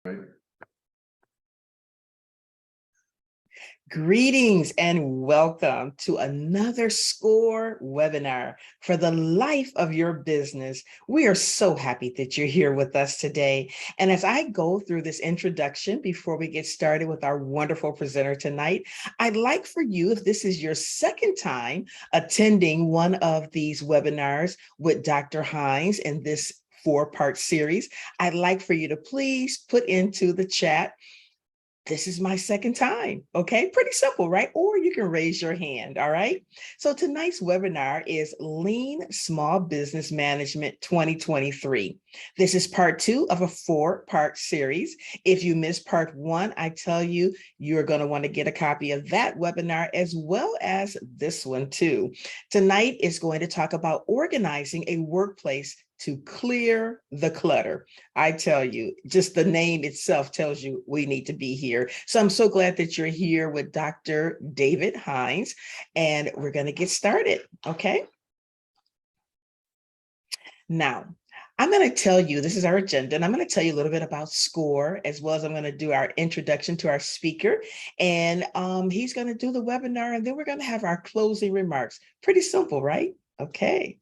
Right. Greetings and welcome to another SCORE webinar for the life of your business. We are so happy that you're here with us today. And as I go through this introduction before we get started with our wonderful presenter tonight, I'd like for you, if this is your second time attending one of these webinars with Dr. Hines in this 4-part series, I'd like for you to please put into the chat, "This is my second time." Okay, pretty simple, right? Or you can raise your hand. All right. So tonight's webinar is Lean Small Business Management 2023. This is part 2 of a 4-part series. If you missed part 1, I tell you, you're going to want to get a copy of that webinar as well as this one too. Tonight is going to talk about organizing a workplace to clear the clutter. I tell you, just the name itself tells you we need to be here. So I'm so glad that you're here with Dr. David Hines, and we're going to get started, okay? Now, I'm going to tell you, this is our agenda, and I'm going to tell you a little bit about SCORE, as well as I'm going to do our introduction to our speaker, and he's going to do the webinar, and then we're going to have our closing remarks. Pretty simple, right? Okay.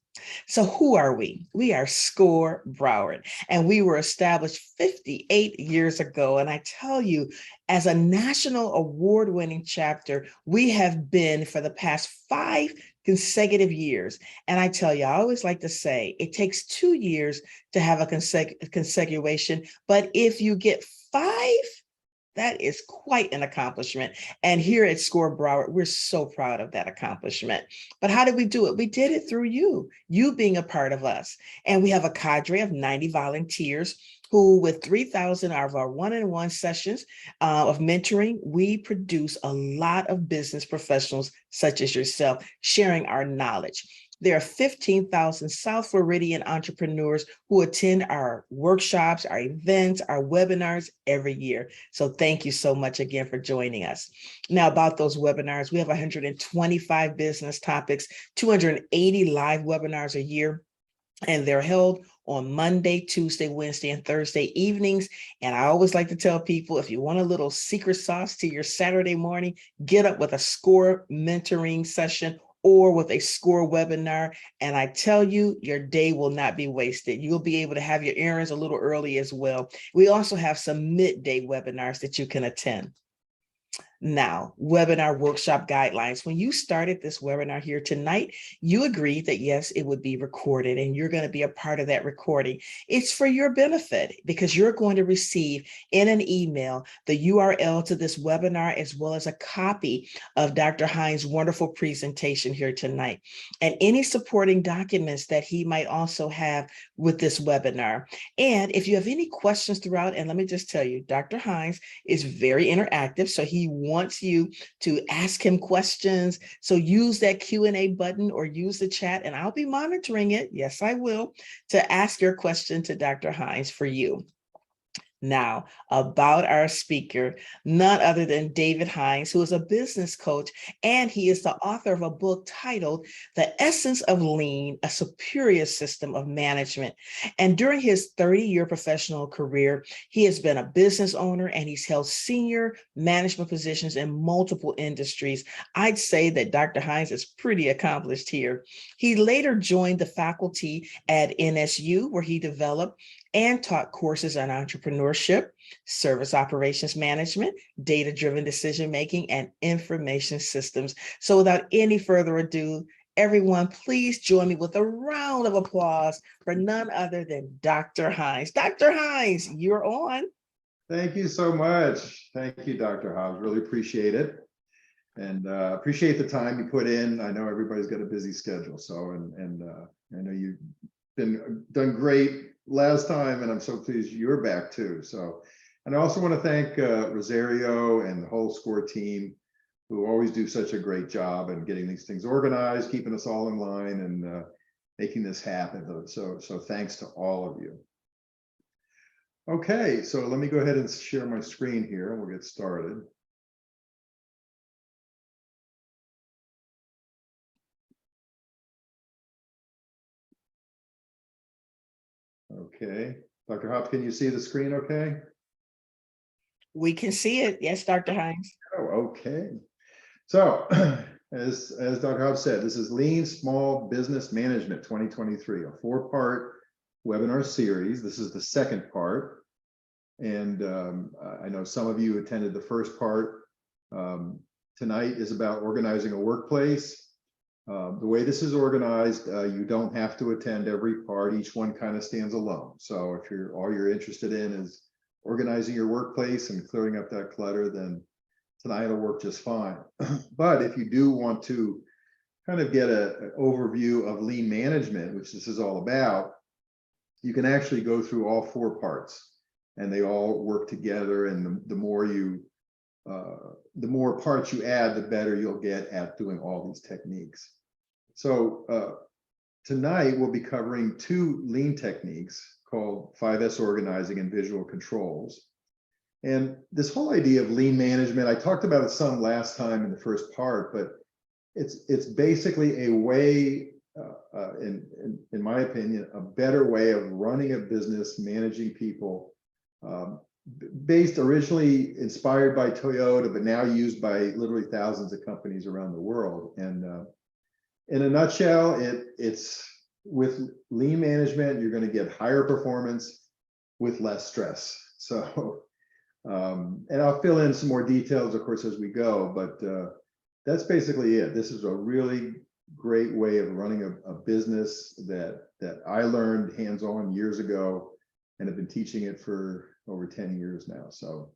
So who are we? We are SCORE Broward, and we were established 58 years ago. And I tell you, as a national award-winning chapter, we have been for the past 5 consecutive years. And I tell you, I always like to say, it takes 2 years to have a consecution, but if you get 5, that is quite an accomplishment. And here at SCORE Broward, we're so proud of that accomplishment. But how did we do it? We did it through you being a part of us. And we have a cadre of 90 volunteers who, with 3,000 of our one-on-one sessions of mentoring, we produce a lot of business professionals such as yourself sharing our knowledge. There are 15,000 South Floridian entrepreneurs who attend our workshops, our events, our webinars every year. So thank you so much again for joining us. Now, about those webinars, we have 125 business topics, 280 live webinars a year, and they're held on Monday, Tuesday, Wednesday, and Thursday evenings. And I always like to tell people, if you want a little secret sauce to your Saturday morning, get up with a SCORE mentoring session or with a SCORE webinar. And I tell you, your day will not be wasted. You'll be able to have your errands a little early as well. We also have some midday webinars that you can attend. Now, webinar workshop guidelines. When you started this webinar here tonight, you agreed that yes, it would be recorded and you're going to be a part of that recording. It's for your benefit because you're going to receive in an email the URL to this webinar as well as a copy of Dr. Hines' wonderful presentation here tonight and any supporting documents that he might also have with this webinar. And if you have any questions throughout, and let me just tell you, Dr. Hines is very interactive, so he wants you to ask him questions. So use that Q&A button or use the chat, and I'll be monitoring it. Yes, I will, to ask your question to Dr. Hines for you. Now, about our speaker, none other than David Hines, who is a business coach, and he is the author of a book titled The Essence of Lean, A Superior System of Management. And during his 30-year professional career, he has been a business owner and he's held senior management positions in multiple industries. I'd say that Dr. Hines is pretty accomplished here. He later joined the faculty at NSU, where he developed and taught courses on entrepreneurship, service operations management, data-driven decision-making, and information systems. So without any further ado, everyone, please join me with a round of applause for none other than Dr. Hines. Dr. Hines, you're on. Thank you so much. Thank you, Dr. Hobbs. Really appreciate it. And appreciate the time you put in. I know everybody's got a busy schedule. So, and I know you've done great last time, and I'm so pleased you're back too. So, and I also want to thank Rosario and the whole SCORE team, who always do such a great job in getting these things organized, keeping us all in line, and making this happen. So thanks to all of you. Okay, so let me go ahead and share my screen here, and we'll get started. Okay, Dr. Hobbs, can you see the screen okay? We can see it. Yes, Dr. Hines. Oh, okay. So as Dr. Hobbs said, this is Lean Small Business Management 2023, a 4-part webinar series. This is the second part. And I know some of you attended the first part. Tonight is about organizing a workplace. The way this is organized, you don't have to attend every part. Each one kind of stands alone. So if all you're interested in is organizing your workplace and clearing up that clutter, then tonight will work just fine. But if you do want to kind of get an overview of lean management, which this is all about, you can actually go through all 4 parts, and they all work together. And the more parts you add, the better you'll get at doing all these techniques. So tonight we'll be covering 2 lean techniques called 5S organizing and visual controls. And this whole idea of lean management, I talked about it some last time in the first part, but it's basically a way, in my opinion, a better way of running a business, managing people, based originally inspired by Toyota, but now used by literally thousands of companies around the world. And in a nutshell, it's with lean management, you're going to get higher performance with less stress. So, and I'll fill in some more details, of course, as we go, but that's basically it. This is a really great way of running a business that I learned hands-on years ago and have been teaching it for over 10 years now. So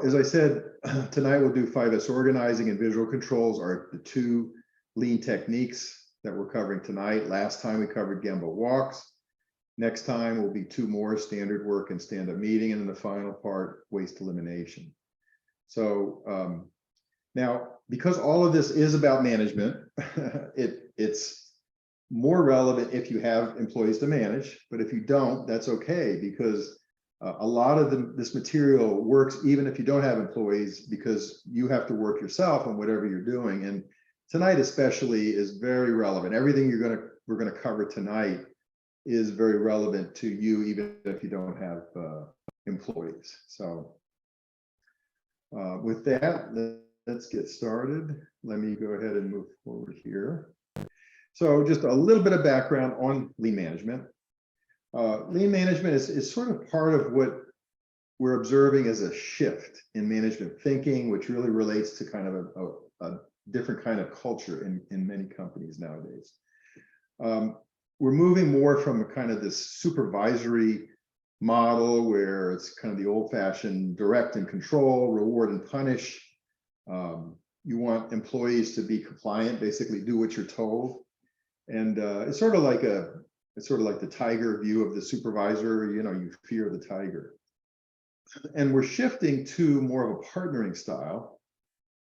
as I said, tonight we'll do 5S organizing and visual controls are the 2 lean techniques that we're covering tonight. Last time we covered Gemba walks. Next time will be 2 more, standard work and stand-up meeting, and then the final part, waste elimination. So now, because all of this is about management, it's more relevant if you have employees to manage, but if you don't, that's okay, because a lot of this material works even if you don't have employees, because you have to work yourself on whatever you're doing. And tonight especially is very relevant. Everything we're gonna cover tonight is very relevant to you, even if you don't have employees. So with that, let's get started. Let me go ahead and move forward here. So just a little bit of background on lean management. Lean management is sort of part of what we're observing as a shift in management thinking, which really relates to kind of a different kind of culture in many companies nowadays. We're moving more from a kind of this supervisory model where it's kind of the old-fashioned direct and control, reward and punish. You want employees to be compliant, basically do what you're told. And it's sort of like the tiger view of the supervisor. You know, you fear the tiger. And we're shifting to more of a partnering style.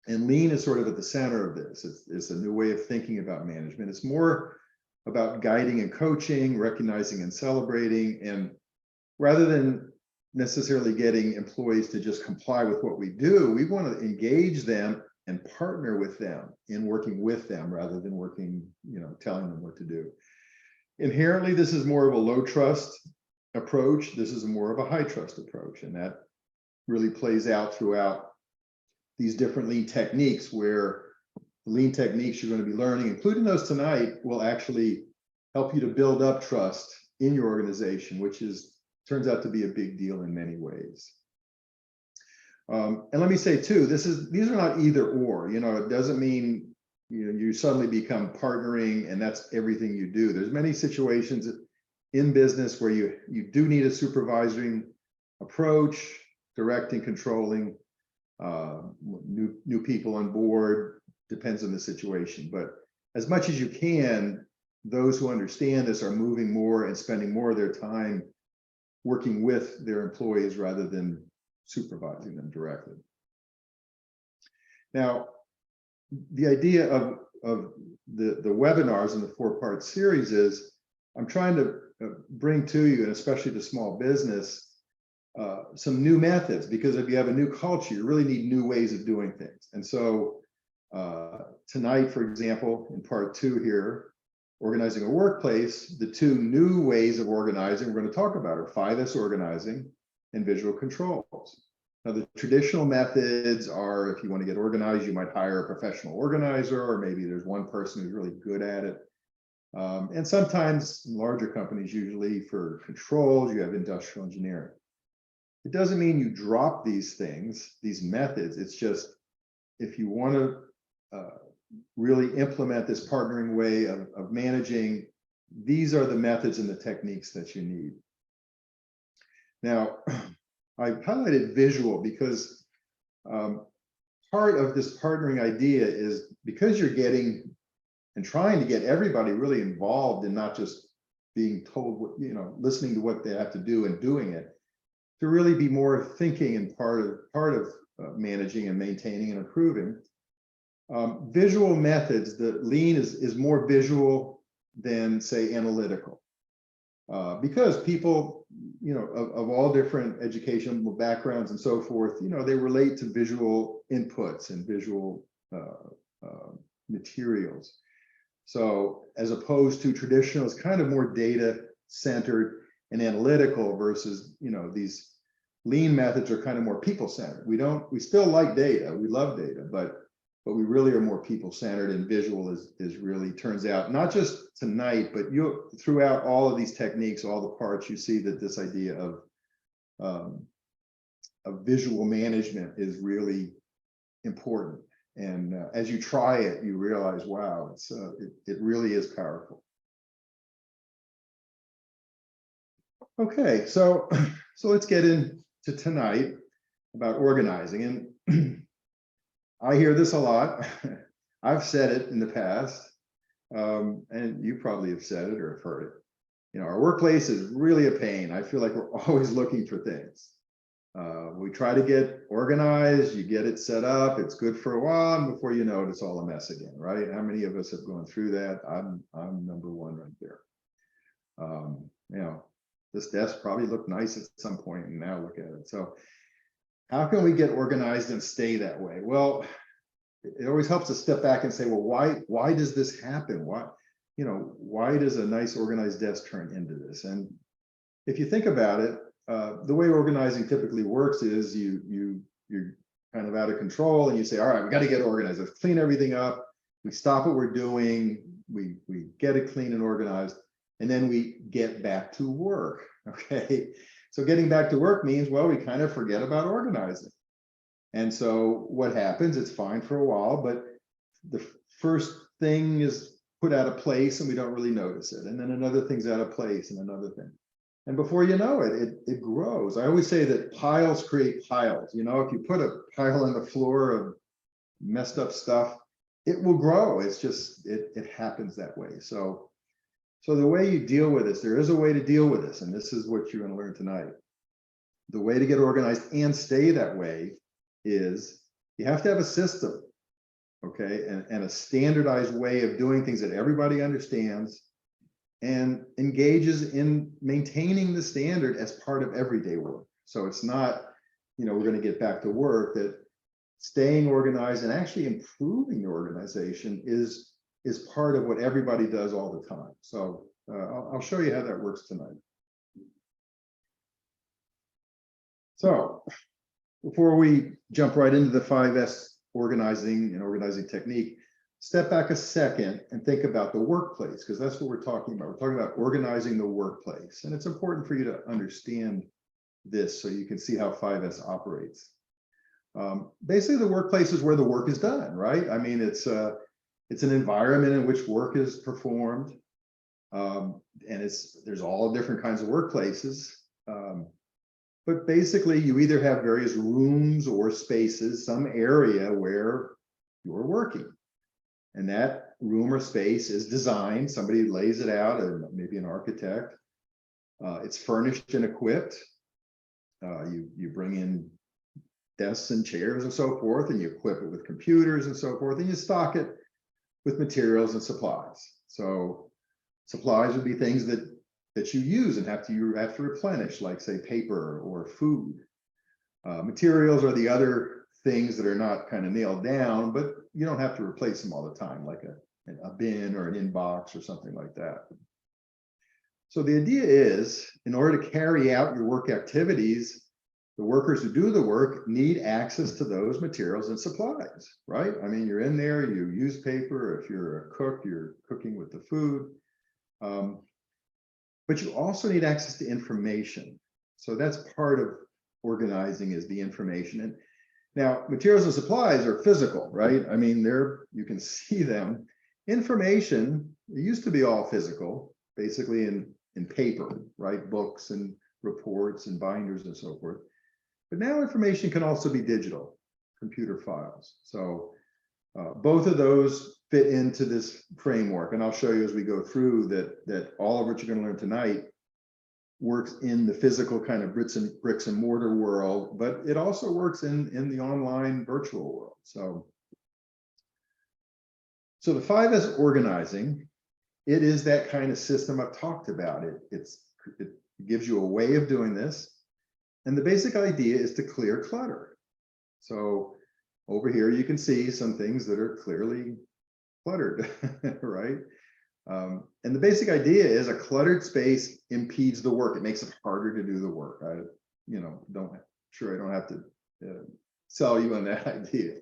And lean is sort of at the center of this. It's a new way of thinking about management. It's more about guiding and coaching, recognizing and celebrating. And rather than necessarily getting employees to just comply with what we do, we want to engage them and partner with them in working with them rather than working, telling them what to do. Inherently, this is more of a low trust approach. This is more of a high trust approach. And that really plays out throughout these different lean techniques, where the lean techniques you're going to be learning, including those tonight, will actually help you to build up trust in your organization, which turns out to be a big deal in many ways. And let me say too, these are not either or. It doesn't mean you suddenly become partnering and that's everything you do. There's many situations in business where you do need a supervising approach, directing, controlling, new people on board. Depends on the situation, but as much as you can, those who understand this are moving more and spending more of their time working with their employees rather than supervising them directly. Now, the idea of the webinars in the 4-part series is I'm trying to bring to you, and especially to small business, some new methods, because if you have a new culture, you really need new ways of doing things. And so tonight, for example, in part 2 here, organizing a workplace, the 2 new ways of organizing we're going to talk about are 5S organizing and visual controls. Now, the traditional methods are, if you want to get organized, you might hire a professional organizer, or maybe there's one person who's really good at it. And sometimes in larger companies, usually for controls, you have industrial engineering. It doesn't mean you drop these things, these methods. It's just, if you want to really implement this partnering way of managing, these are the methods and the techniques that you need. Now, I highlighted visual because part of this partnering idea is, because you're getting and trying to get everybody really involved and not just being told what, listening to what they have to do and doing it, to really be more thinking and part of managing and maintaining and improving. Visual methods, the lean is more visual than, say, analytical, because people, of all different educational backgrounds and so forth, they relate to visual inputs and visual materials. So as opposed to traditional, it's kind of more data centered and analytical, versus, these lean methods are kind of more people centered. We still like data, we love data, but we really are more people centered, and visual is really, turns out, not just tonight, but throughout all of these techniques, all the parts, you see that this idea of visual management is really important. And as you try it, you realize, wow, it really is powerful. Okay, so let's get into tonight about organizing. And I hear this a lot. I've said it in the past, and you probably have said it or have heard it. Our workplace is really a pain. I feel like we're always looking for things. We try to get organized, you get it set up, it's good for a while, and before you know it, it's all a mess again, right? How many of us have gone through that? I'm number one right there. This desk probably looked nice at some point, and now look at it. So how can we get organized and stay that way? Well, it always helps to step back and say, well, why does this happen? Why does a nice organized desk turn into this? And if you think about it, the way organizing typically works is you're kind of out of control, and you say, all right, we got to get organized. Let's clean everything up. We stop what we're doing. We get it clean and organized, and then we get back to work. Okay. So getting back to work means, well, we kind of forget about organizing. And so what happens, it's fine for a while, but the first thing is put out of place and we don't really notice it. And then another thing's out of place and another thing. And before you know it, it grows. I always say that piles create piles. If you put a pile on the floor of messed up stuff, it will grow. It's just, it happens that way. So the way you deal with this, there is a way to deal with this, and this is what you're going to learn tonight. The way to get organized and stay that way is you have to have a system, okay, and a standardized way of doing things that everybody understands and engages in maintaining the standard as part of everyday work. So it's not, we're going to get back to work, that staying organized and actually improving your organization is part of what everybody does all the time. So I'll show you how that works tonight. So before we jump right into the 5S organizing technique, step back a second and think about the workplace, because that's what we're talking about. We're talking about organizing the workplace. And it's important for you to understand this so you can see how 5S operates. Basically, the workplace is where the work is done, right? I mean, it's an environment in which work is performed. And there's all different kinds of workplaces. But basically, you either have various rooms or spaces, some area where you're working. And that room or space is designed, somebody lays it out, and maybe an architect. It's furnished and equipped. You bring in desks and chairs and so forth, and you equip it with computers and so forth, and you stock it with materials and supplies. So supplies would be things that you use and have to replenish, like say paper or food. Materials are the other things that are not kind of nailed down, but you don't have to replace them all the time, like a bin or an inbox or something like that. So the idea is, in order to carry out your work activities, the workers who do the work need access to those materials and supplies, right? I mean, you're in there, you use paper. If you're a cook, you're cooking with the food. But you also need access to information. So that's part of organizing, is the information. And now materials and supplies are physical, right? I mean, you can see them. Information, it used to be all physical, basically in paper, right? Books and reports and binders and so forth. But now information can also be digital, computer files. So both of those fit into this framework. And I'll show you as we go through that all of what you're going to learn tonight works in the physical kind of bricks and mortar world, but it also works in the online virtual world. So the 5S organizing, it is that kind of system I've talked about. It gives you a way of doing this. And the basic idea is to clear clutter. So over here, you can see some things that are clearly cluttered, right? And the basic idea is a cluttered space impedes the work. It makes it harder to do the work. I don't have to sell you on that idea.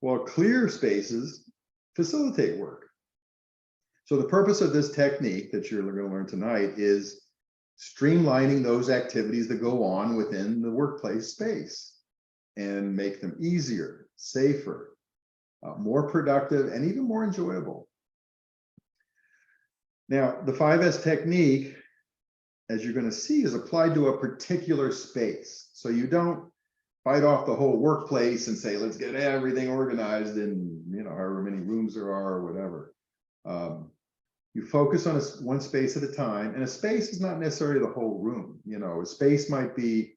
Well, clear spaces facilitate work. So the purpose of this technique that you're going to learn tonight is streamlining those activities that go on within the workplace space and make them easier, safer, more productive, and even more enjoyable. Now, the 5S technique, as you're going to see, is applied to a particular space. So you don't bite off the whole workplace and say, let's get everything organized in, however many rooms there are or whatever. You focus on one space at a time, and a space is not necessarily the whole room. A space might be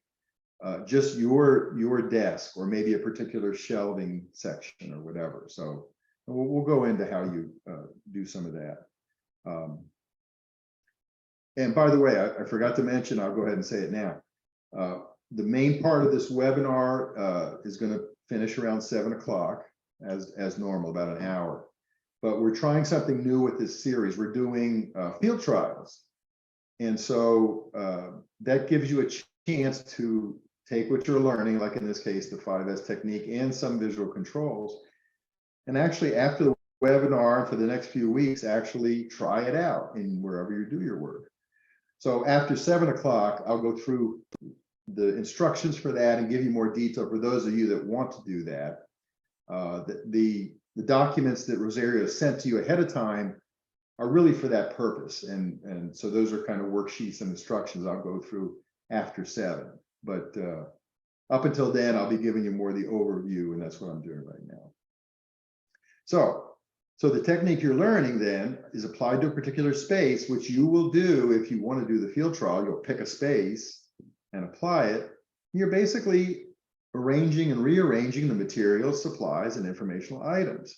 just your desk, or maybe a particular shelving section or whatever. So we'll go into how you do some of that. And by the way, I forgot to mention, I'll go ahead and say it now. The main part of this webinar is going to finish around 7 o'clock as normal, about an hour. But we're trying something new with this series. We're doing field trials. And so that gives you a chance to take what you're learning, like in this case, the 5S technique and some visual controls. And actually, after the webinar for the next few weeks, actually try it out in wherever you do your work. So after 7 o'clock, I'll go through the instructions for that and give you more detail for those of you that want to do that. The documents that Rosario sent to you ahead of time are really for that purpose. And so those are kind of worksheets and instructions I'll go through after 7. But up until then, I'll be giving you more of the overview, and that's what I'm doing right now. So the technique you're learning then is applied to a particular space, which you will do if you want to do the field trial. You'll pick a space and apply it. You're basically arranging and rearranging the materials, supplies, and informational items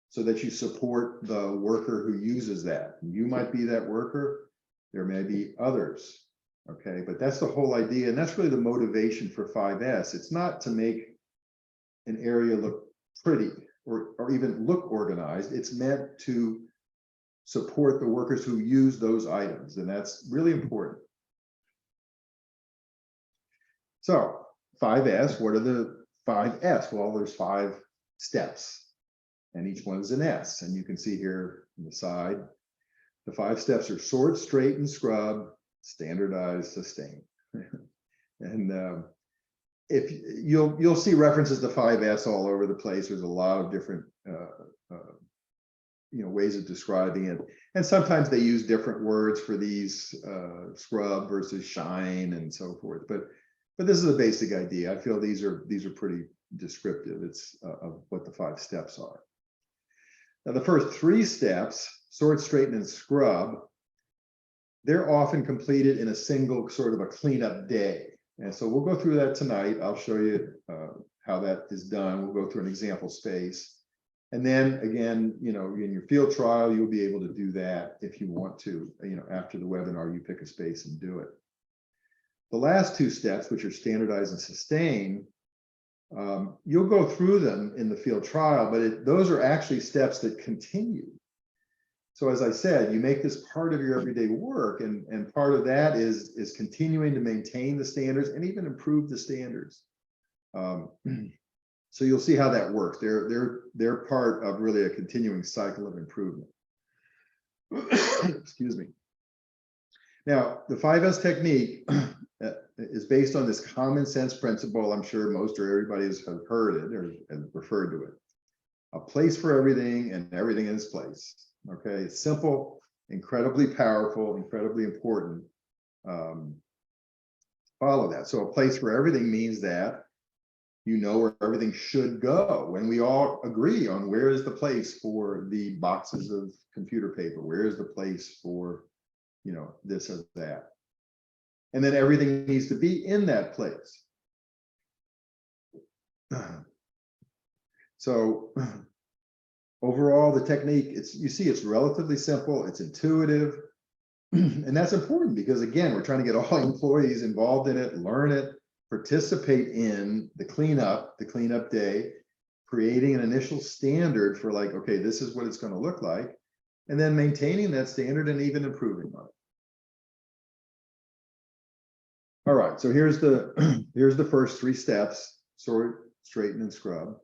so that you support the worker who uses that. You might be that worker. There may be others. Okay, but that's the whole idea. And that's really the motivation for 5S. It's not to make an area look pretty or even look organized. It's meant to support the workers who use those items. And that's really important. So 5S, what are the 5S? Well, there's 5 steps, and each one is an S. And you can see here on the side, the 5 steps are sort, straighten, scrub, standardize, sustain. And if you'll see references to 5S all over the place. There's a lot of different ways of describing it, and sometimes they use different words for these, scrub versus shine and so forth. But this is a basic idea. I feel these are pretty descriptive. It's of what the 5 steps are. Now the first 3 steps, sort, straighten, and scrub, they're often completed in a single sort of a cleanup day. And so we'll go through that tonight. I'll show you how that is done. We'll go through an example space. And then again, in your field trial, you'll be able to do that if you want to. After the webinar, you pick a space and do it. The last 2 steps, which are standardize and sustain, you'll go through them in the field trial, but those are actually steps that continue. So as I said, you make this part of your everyday work, and part of that is continuing to maintain the standards and even improve the standards. So you'll see how that works. They're part of really a continuing cycle of improvement. Excuse me. Now, the 5S technique is based on this common sense principle. I'm sure most or everybody has heard it or has referred to it. A place for everything and everything in its place. Okay, it's simple, incredibly powerful, incredibly important. Follow that. So a place for everything means that you know where everything should go. And we all agree on where is the place for the boxes of computer paper, where is the place for, you know, this or that. And then everything needs to be in that place. So overall, the technique, you see, it's relatively simple, it's intuitive, and that's important because, again, we're trying to get all employees involved in it, learn it, participate in the cleanup day, creating an initial standard for like, okay, this is what it's going to look like, and then maintaining that standard and even improving on it. All right, so here's the first 3 steps: sort, straighten, and scrub.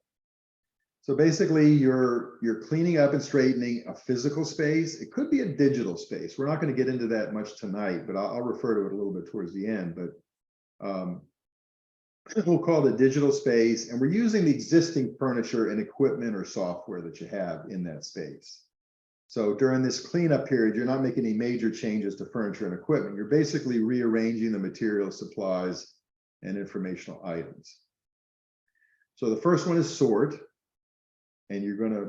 So basically, you're cleaning up and straightening a physical space. It could be a digital space. We're not going to get into that much tonight, but I'll refer to it a little bit towards the end. But we'll call it a digital space, and we're using the existing furniture and equipment or software that you have in that space. So during this cleanup period, you're not making any major changes to furniture and equipment. You're basically rearranging the material, supplies, and informational items. So the first one is sort. And you're going to,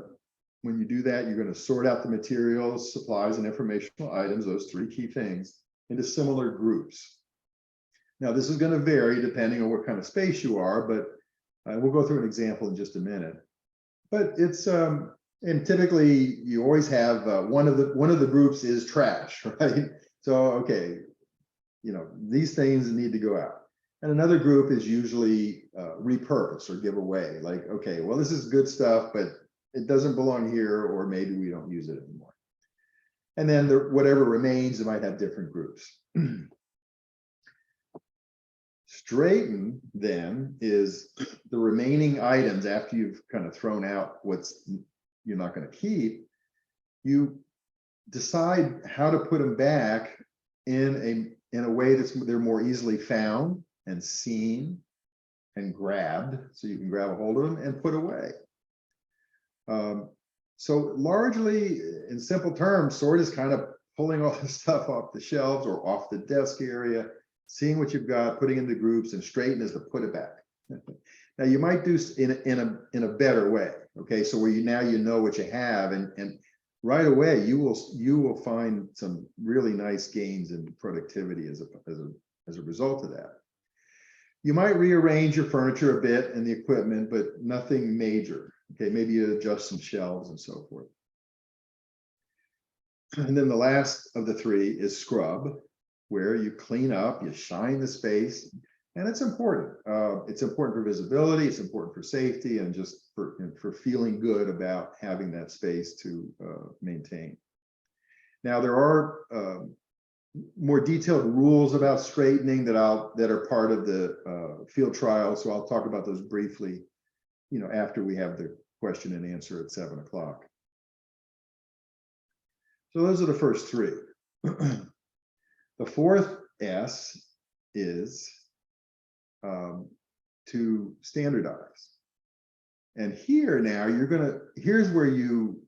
when you do that, you're going to sort out the materials, supplies, and informational items, those 3 key things, into similar groups. Now, this is going to vary depending on what kind of space you are, but we'll go through an example in just a minute. But it's, and typically you always have one of the groups is trash, right? So, okay, you know, these things need to go out. And another group is usually repurpose or give away. Like, okay, well, this is good stuff, but it doesn't belong here, or maybe we don't use it anymore. And then whatever remains, it might have different groups. Straighten then is the remaining items after you've kind of thrown out what's you're not going to keep. You decide how to put them back in a way they're more easily found and seen and grabbed, so you can grab a hold of them and put away. So largely, in simple terms, sort is kind of pulling all the stuff off the shelves or off the desk area, seeing what you've got, putting into groups, and straighten is to put it back. Now you might do in a better way. Okay, so where you know what you have, and right away you will find some really nice gains in productivity as a result of that. You might rearrange your furniture a bit and the equipment, but nothing major. Okay, maybe you adjust some shelves and so forth. And then the last of the 3 is scrub, where you clean up, you shine the space, and it's important. It's important for visibility, it's important for safety, and just for feeling good about having that space to maintain. Now, there are more detailed rules about straightening that are part of the field trial, so I'll talk about those briefly, you know, after we have the question and answer at 7 o'clock. So those are the first 3. The 4th S is to standardize. And here now here's where you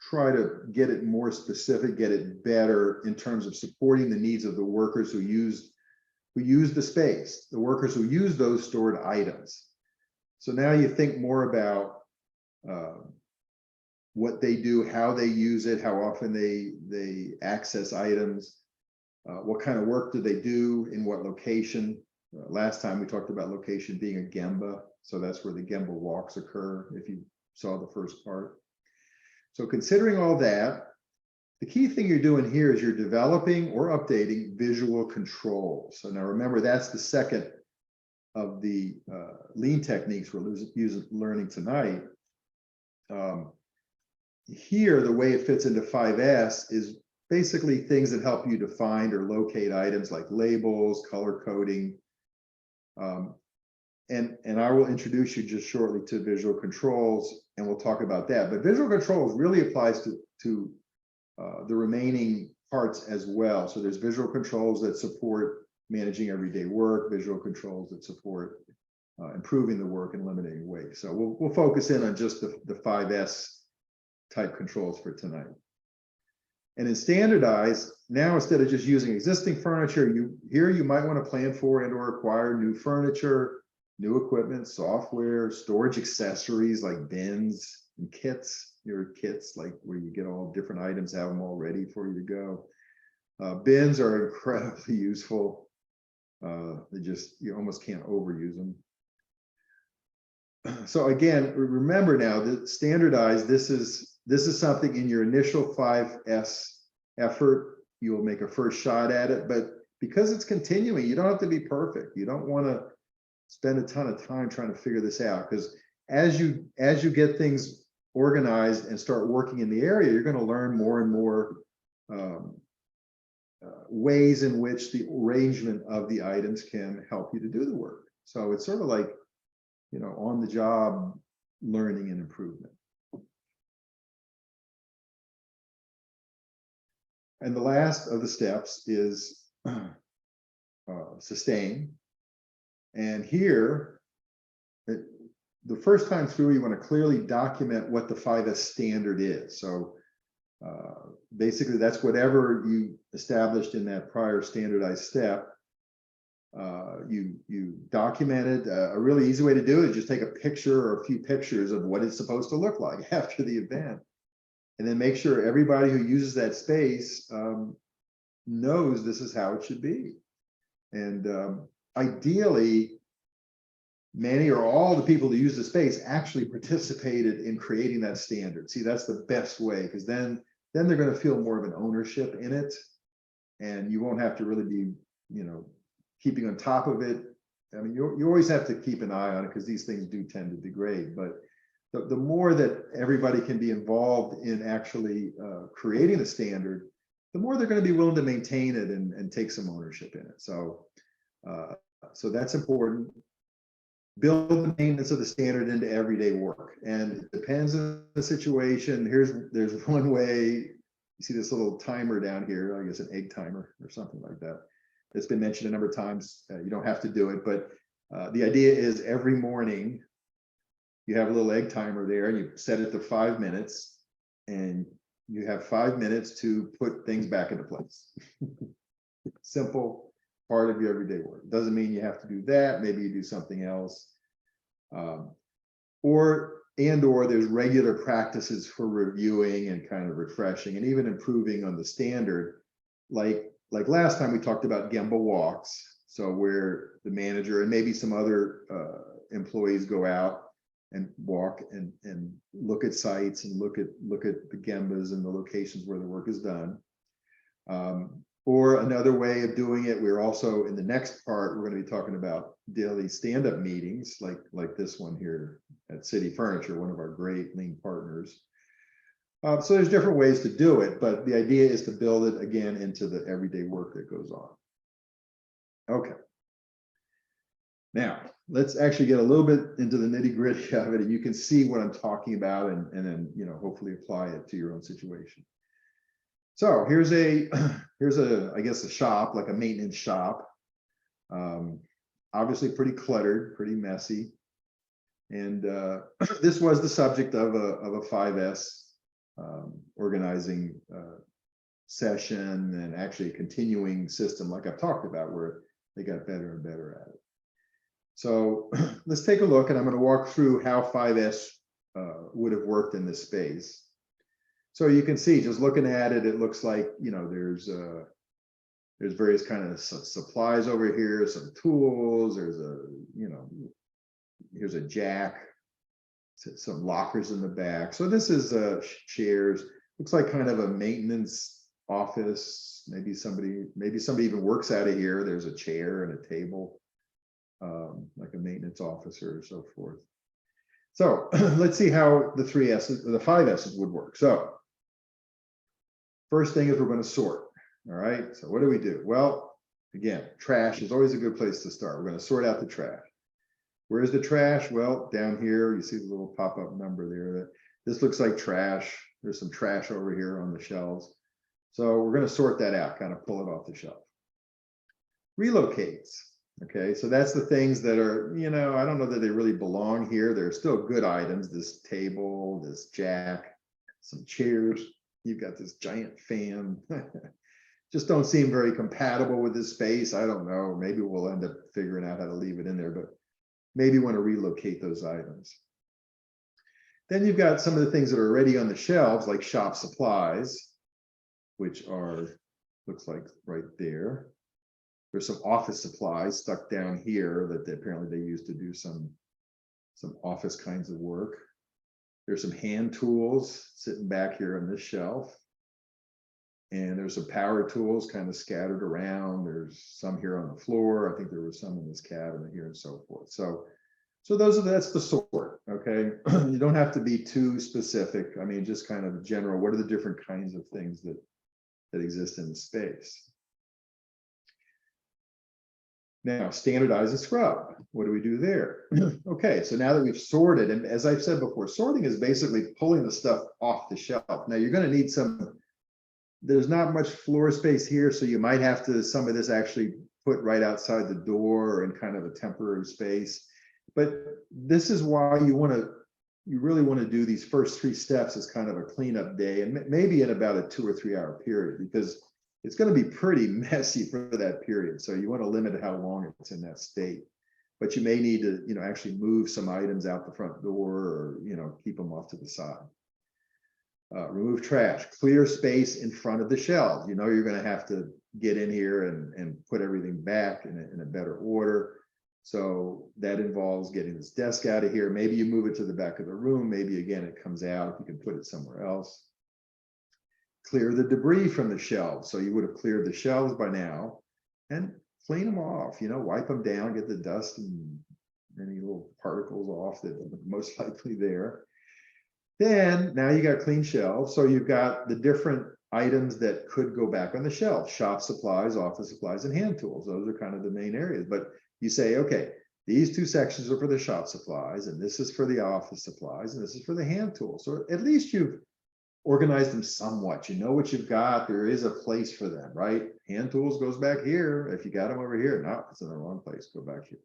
try to get it more specific, get it better in terms of supporting the needs of the workers who use the space, the workers who use those stored items. So now you think more about what they do, how they use it, how often they access items, what kind of work do they do, in what location. Last time we talked about location being a Gemba, so that's where the Gemba walks occur, if you saw the first part. So considering all that, the key thing you're doing here is you're developing or updating visual controls. So now remember, that's the second of the lean techniques we're learning tonight. here, the way it fits into 5S is basically things that help you to find or locate items like labels, color coding. And I will introduce you just shortly to visual controls, and we'll talk about that. But visual controls really applies to the remaining parts as well. So there's visual controls that support managing everyday work, visual controls that support improving the work and eliminating waste. So we'll focus in on just the 5S type controls for tonight. And in Standardize, now instead of just using existing furniture, you might want to plan for and or acquire new furniture, new equipment, software, storage accessories like bins and kits. Your kits, like where you get all different items, have them all ready for you to go. Bins are incredibly useful. You almost can't overuse them. So again, remember now that Standardize, this is something in your initial 5S effort, you'll make a first shot at it, but because it's continuing, you don't have to be perfect. You don't want to spend a ton of time trying to figure this out, because as you get things organized and start working in the area, you're going to learn more and more ways in which the arrangement of the items can help you to do the work. So it's sort of like, on the job learning and improvement. And the last of the steps is sustain. And here, the first time through, you want to clearly document what the 5S standard is. So basically, that's whatever you established in that prior standardized step. You documented. A really easy way to do it is just take a picture or a few pictures of what it's supposed to look like after the event, and then make sure everybody who uses that space knows this is how it should be. And ideally, many or all the people who use the space actually participated in creating that standard. See, that's the best way, because then they're going to feel more of an ownership in it, and you won't have to really be, keeping on top of it. I mean, you always have to keep an eye on it, because these things do tend to degrade. But the more that everybody can be involved in actually creating the standard, the more they're going to be willing to maintain it and take some ownership in it. So that's important. Build the maintenance of the standard into everyday work, and it depends on the situation. There's one way. You see this little timer down here, I guess an egg timer or something like that. It's been mentioned a number of times. You don't have to do it, but the idea is every morning you have a little egg timer there, and you set it to 5 minutes, and you have 5 minutes to put things back into place. Simple. Part of your everyday work. Doesn't mean you have to do that. Maybe you do something else. Or there's regular practices for reviewing and kind of refreshing and even improving on the standard. Like last time we talked about Gemba walks. So where the manager and maybe some other employees go out and walk and look at sites and look at the Gembas and the locations where the work is done. Or another way of doing it, we're also in the next part, we're going to be talking about daily stand-up meetings like this one here at City Furniture, one of our great lean partners. So there's different ways to do it, but the idea is to build it again into the everyday work that goes on. Okay. Now, let's actually get a little bit into the nitty-gritty of it, and you can see what I'm talking about and then, hopefully apply it to your own situation. So here's a, I guess, a shop, like a maintenance shop. Obviously pretty cluttered, pretty messy. And this was the subject of a 5S organizing session, and actually a continuing system like I've talked about, where they got better and better at it. So let's take a look, and I'm going to walk through how 5S would have worked in this space. So you can see, just looking at it, it looks like, there's various kind of supplies over here, some tools, here's a jack, some lockers in the back. So this is chairs, looks like kind of a maintenance office. Maybe somebody even works out of here. There's a chair and a table, like a maintenance officer or so forth. So let's see how the 3 S's or the 5 S's would work. So first thing is we're going to sort. All right. So what do? Well, again, trash is always a good place to start. We're going to sort out the trash. Where's the trash? Well, down here, you see the little pop-up number there. This looks like trash. There's some trash over here on the shelves. So we're going to sort that out, kind of pull it off the shelf. Relocates. Okay, so that's the things that are, I don't know that they really belong here. They're still good items. This table, this jack, some chairs. You've got this giant fan. Just don't seem very compatible with this space. I don't know. Maybe we'll end up figuring out how to leave it in there, but maybe want to relocate those items. Then you've got some of the things that are already on the shelves, like shop supplies, which are, looks like right there. There's some office supplies stuck down here that apparently they use to do some office kinds of work. There's some hand tools sitting back here on this shelf. And there's some power tools kind of scattered around. There's some here on the floor. I think there was some in this cabinet here and so forth. So that's the sort, okay? You don't have to be too specific. I mean, just kind of general, what are the different kinds of things that exist in the space? Now, standardize and scrub. What do we do there? Okay, so now that we've sorted, and as I've said before, sorting is basically pulling the stuff off the shelf. Now you're going to need there's not much floor space here, so you might have to, some of this actually put right outside the door or in kind of a temporary space. But this is why you really want to do these first 3 steps as kind of a cleanup day, and maybe in about a 2 or 3 hour period, because it's going to be pretty messy for that period. So you want to limit how long it's in that state. But you may need to, actually move some items out the front door, or, keep them off to the side. Remove trash, clear space in front of the shelves. You're going to have to get in here and put everything back in a better order. So that involves getting this desk out of here. Maybe you move it to the back of the room. Maybe again, it comes out. You can put it somewhere else. Clear the debris from the shelves. So you would have cleared the shelves by now, and clean them off, wipe them down, get the dust and any little particles off that are most likely there. Then now you got clean shelves. So you've got the different items that could go back on the shelf: shop supplies, office supplies, and hand tools. Those are kind of the main areas. But you say, okay, these 2 sections are for the shop supplies, and this is for the office supplies, and this is for the hand tools. So at least you've organized them somewhat. You know what you've got. There is a place for them, right? Hand tools goes back here. If you got them over here, no, it's in the wrong place. Go back here.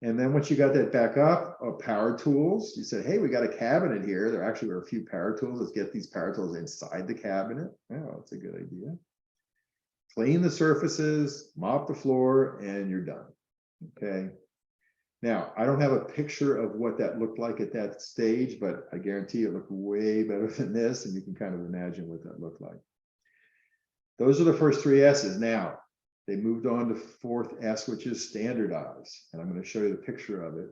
And then once you got that back up, power tools, you said, hey, we got a cabinet here. There actually were a few power tools. Let's get these power tools inside the cabinet. Oh, that's a good idea. Clean the surfaces, mop the floor, and you're done. Okay. Now, I don't have a picture of what that looked like at that stage, but I guarantee it looked way better than this, and you can kind of imagine what that looked like. Those are the first 3 S's. Now, they moved on to 4th S, which is standardize. And I'm going to show you the picture of it.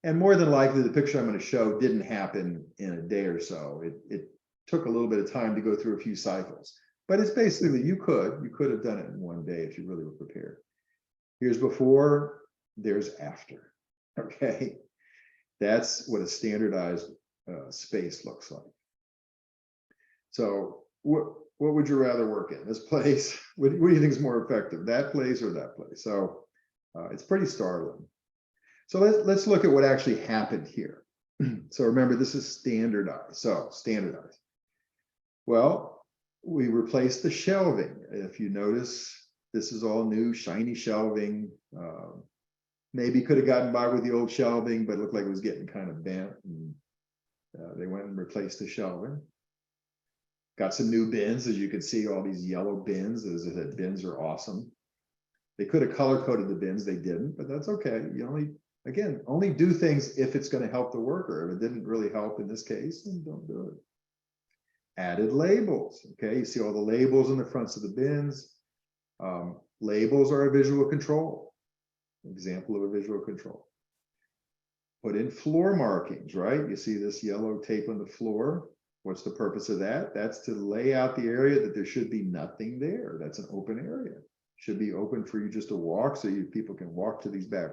And more than likely, the picture I'm going to show didn't happen in a day or so. It took a little bit of time to go through a few cycles. But it's basically, you could have done it in one day if you really were prepared. Here's before, there's after. Okay, that's what a standardized space looks like. So what would you rather work in? This place? What do you think is more effective, that place or that place? So it's pretty startling. So let's look at what actually happened here. So remember, this is standardized. So standardize. Well, we replaced the shelving. If you notice, this is all new, shiny shelving. Maybe could have gotten by with the old shelving, but it looked like it was getting kind of bent. And they went and replaced the shelving. Got some new bins, as you can see, all these yellow bins. As I said, bins are awesome. They could have color coded the bins, they didn't, but that's okay. You only do things if it's going to help the worker. If it didn't really help in this case, then don't do it. Added labels. Okay, you see all the labels in the fronts of the bins. Labels are a visual control. Example of a visual control. Put in floor markings, right? You see this yellow tape on the floor. What's the purpose of that? That's to lay out the area that there should be nothing there. That's an open area. Should be open for you just to walk, so people can walk to these back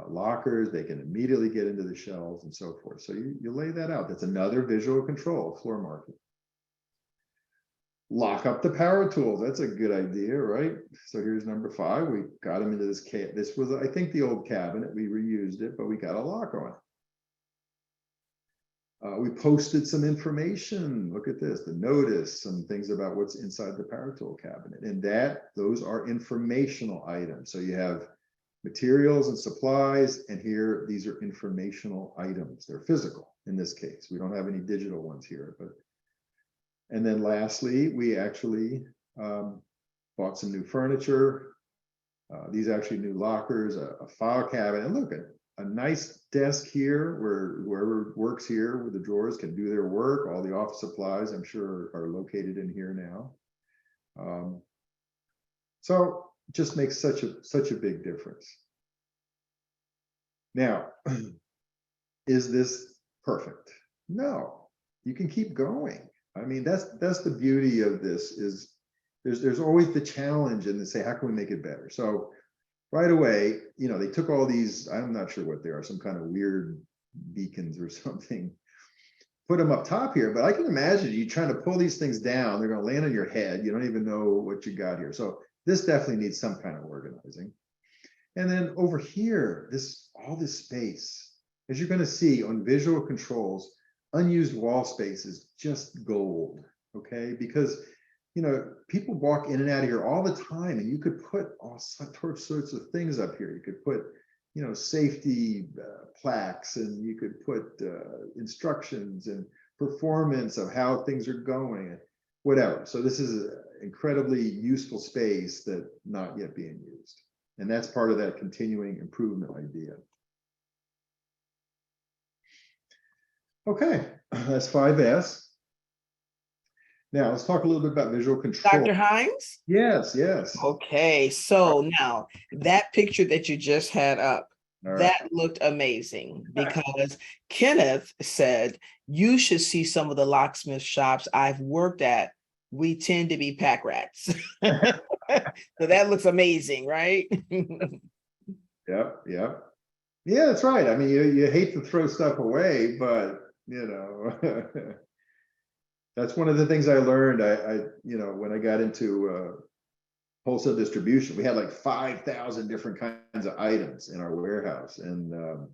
lockers, they can immediately get into the shelves and so forth. So you lay that out. That's another visual control, floor marking. Lock up the power tools. That's a good idea, right? So here's number 5. We got them into this cabinet. This was, I think, the old cabinet. We reused it, but we got a lock on it. We posted some information. Look at this, the notice, some things about what's inside the power tool cabinet. And those are informational items. So you have materials and supplies, and here, these are informational items. They're physical in this case. We don't have any digital ones here, but. And then lastly, we actually bought some new furniture. These are actually new lockers, a file cabinet. And look, a nice desk here where whoever works here with the drawers can do their work. All the office supplies, I'm sure, are located in here now. So it just makes such a big difference. Now, is this perfect? No, you can keep going. I mean, that's the beauty of this, is there's always the challenge, and they say, how can we make it better? So right away, they took all these, I'm not sure what they are, some kind of weird beacons or something, put them up top here, but I can imagine you trying to pull these things down, they're going to land on your head. You don't even know what you got here. So this definitely needs some kind of organizing. And then over here, all this space, as you're going to see on visual controls, unused wall space is just gold, okay? Because, people walk in and out of here all the time, and you could put all sorts of things up here. You could put, safety plaques, and you could put instructions and performance of how things are going, whatever. So this is an incredibly useful space that's not yet being used. And that's part of that continuing improvement idea. Okay, that's 5S. Now let's talk a little bit about visual control. Dr. Hines? Yes. Okay, so now that picture that you just had up, All right. that looked amazing, because Kenneth said, you should see some of the locksmith shops I've worked at. We tend to be pack rats. So that looks amazing, right? Yep. Yeah, that's right. I mean, you hate to throw stuff away, but that's one of the things I learned. I when I got into wholesale distribution, we had like 5,000 different kinds of items in our warehouse. And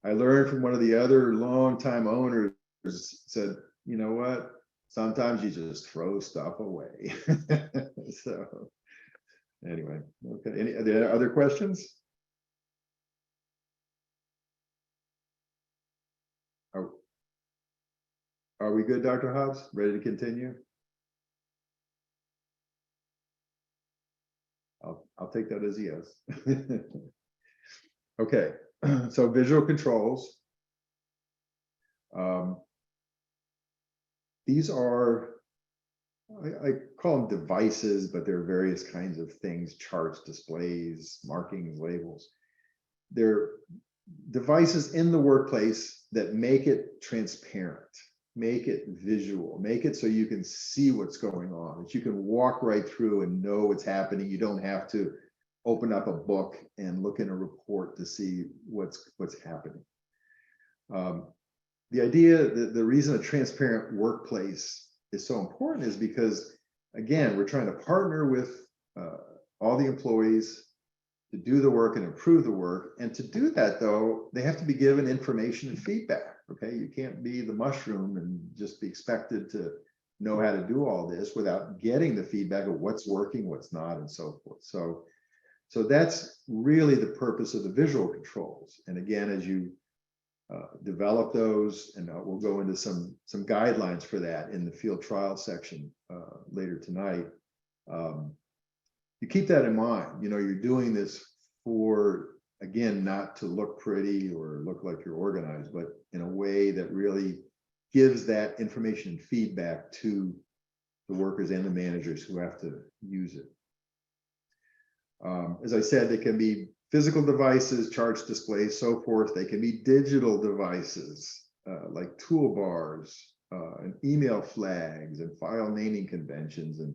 I learned from one of the other longtime owners, said, you know what? Sometimes you just throw stuff away. So anyway, okay. Are there other questions? Are we good, Dr. Hobbs? Ready to continue? I'll take that as a yes. Okay, so visual controls. These are, I call them devices, but they're various kinds of things: charts, displays, markings, labels. They're devices in the workplace that make it transparent, make it visual, make it so you can see what's going on, that you can walk right through and know what's happening. You don't have to open up a book and look in a report to see what's happening. The idea, the reason a transparent workplace is so important is because, again, we're trying to partner with all the employees to do the work and improve the work. And to do that, though, they have to be given information and feedback. Okay, you can't be the mushroom and just be expected to know how to do all this without getting the feedback of what's working, what's not, and so forth. So that's really the purpose of the visual controls. And again, as you develop those, and we'll go into some guidelines for that in the field trial section later tonight. You keep that in mind. You're doing this for, again, not to look pretty or look like you're organized, but in a way that really gives that information and feedback to the workers and the managers who have to use it. As I said, they can be physical devices, charts, displays, so forth. They can be digital devices like toolbars and email flags and file naming conventions. And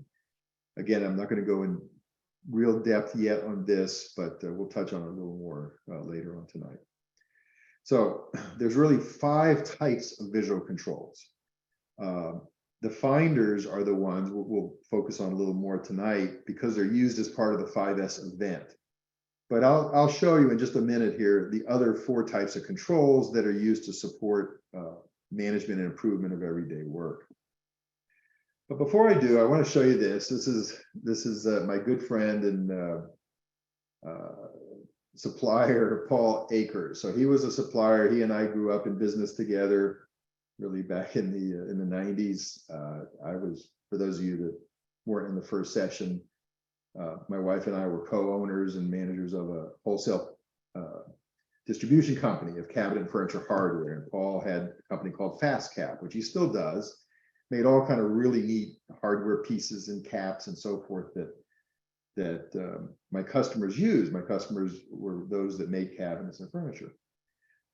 again, I'm not going to go in real depth yet on this, but we'll touch on it a little more later on tonight. So there's really 5 types of visual controls. The finders are the ones we'll focus on a little more tonight because they're used as part of the 5S event. But I'll show you in just a minute here the other 4 types of controls that are used to support management and improvement of everyday work. But before I do, I want to show you this. This is my good friend and supplier, Paul Akers. So he was a supplier. He and I grew up in business together, really back in the 90s. I was, for those of you that weren't in the first session, my wife and I were co-owners and managers of a wholesale distribution company of cabinet and furniture hardware. And Paul had a company called Fast Cap, which he still does, made all kind of really neat hardware pieces and caps and so forth that my customers use. My customers were those that made cabinets and furniture.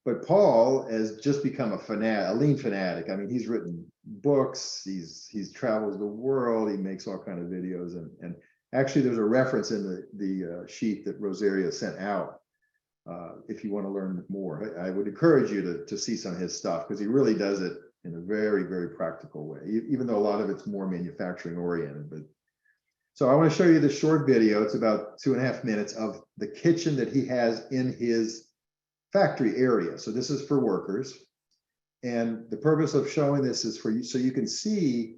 But Paul has just become a lean fanatic. I mean, he's written books, he's travels the world, he makes all kind of videos, and actually there's a reference in the sheet that Rosaria sent out. If you want to learn more, I would encourage you to see some of his stuff, because he really does it in a very, very practical way, even though a lot of it's more manufacturing oriented. But so I want to show you this short video. It's about 2.5 minutes of the kitchen that he has in his factory area. So this is for workers. And the purpose of showing this is for you, so you can see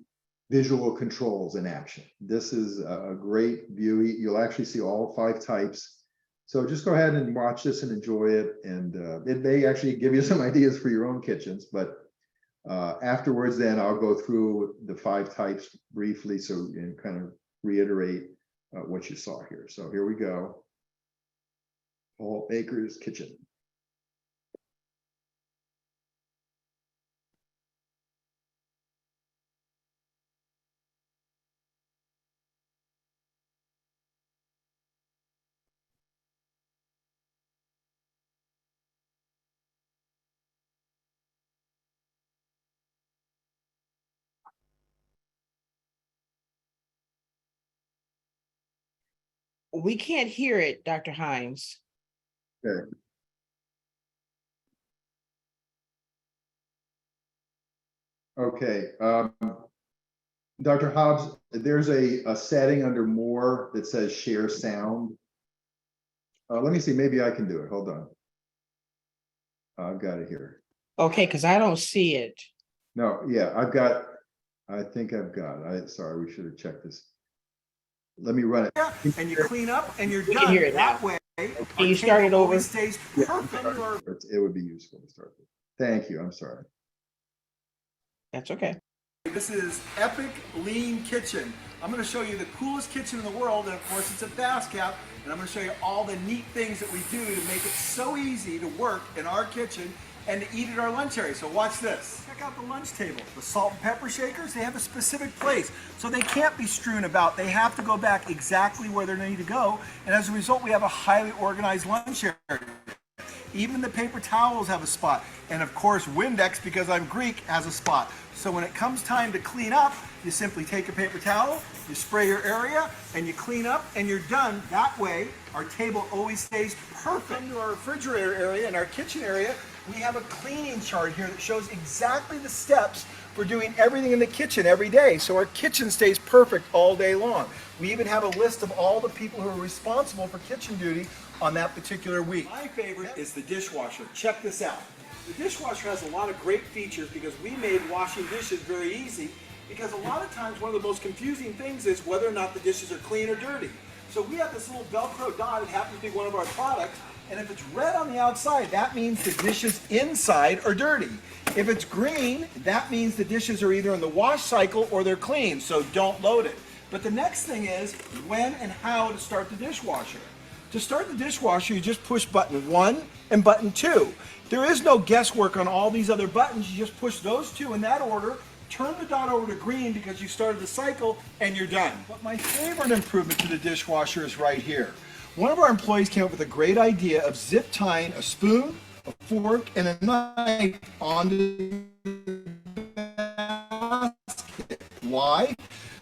visual controls in action. This is a great view. You'll actually see all 5 types. So just go ahead and watch this and enjoy it. And it may actually give you some ideas for your own kitchens, but afterwards, then I'll go through the 5 types briefly, so and kind of reiterate what you saw here. So here we go. Paul Akers' kitchen. We can't hear it, Dr. Himes. Okay. Okay. Dr. Hobbs, there's a setting under more that says share sound. Let me see, maybe I can do it. Hold on. I've got it here. Okay, because I don't see it. No, yeah, I think I've got it. Sorry, we should have checked this. Let me run it. And you clean up and you're We can done. hear it That now. way, Can you start it over? always stays perfect. It would be useful to start with. Thank you. I'm sorry. That's okay. This is Epic Lean Kitchen. I'm going to show you the coolest kitchen in the world, and of course it's a Fast Cap, and I'm going to show you all the neat things that we do to make it so easy to work in our kitchen and to eat at our lunch area. So watch this. Check out the lunch table. The salt and pepper shakers, they have a specific place, so they can't be strewn about. They have to go back exactly where they need to go, and as a result we have a highly organized lunch area. Even the paper towels have a spot. And of course, Windex, because I'm Greek, has a spot. So when it comes time to clean up, you simply take a paper towel, you spray your area, and you clean up, and you're done. That way, our table always stays perfect. Into our refrigerator area and our kitchen area, we have a cleaning chart here that shows exactly the steps for doing everything in the kitchen every day. So our kitchen stays perfect all day long. We even have a list of all the people who are responsible for kitchen duty on that particular week. My favorite is the dishwasher. Check this out. The dishwasher has a lot of great features because we made washing dishes very easy, because a lot of times one of the most confusing things is whether or not the dishes are clean or dirty. So we have this little Velcro dot. It happens to be one of our products, and if it's red on the outside, that means the dishes inside are dirty. If it's green, that means the dishes are either in the wash cycle or they're clean, so don't load it. But the next thing is when and how to start the dishwasher. To start the dishwasher, you just push button 1 and button 2. There is no guesswork on all these other buttons. You just push those 2 in that order, turn the dot over to green because you started the cycle, and you're done. But my favorite improvement to the dishwasher is right here. One of our employees came up with a great idea of zip tying a spoon, a fork, and a knife onto the basket. Why?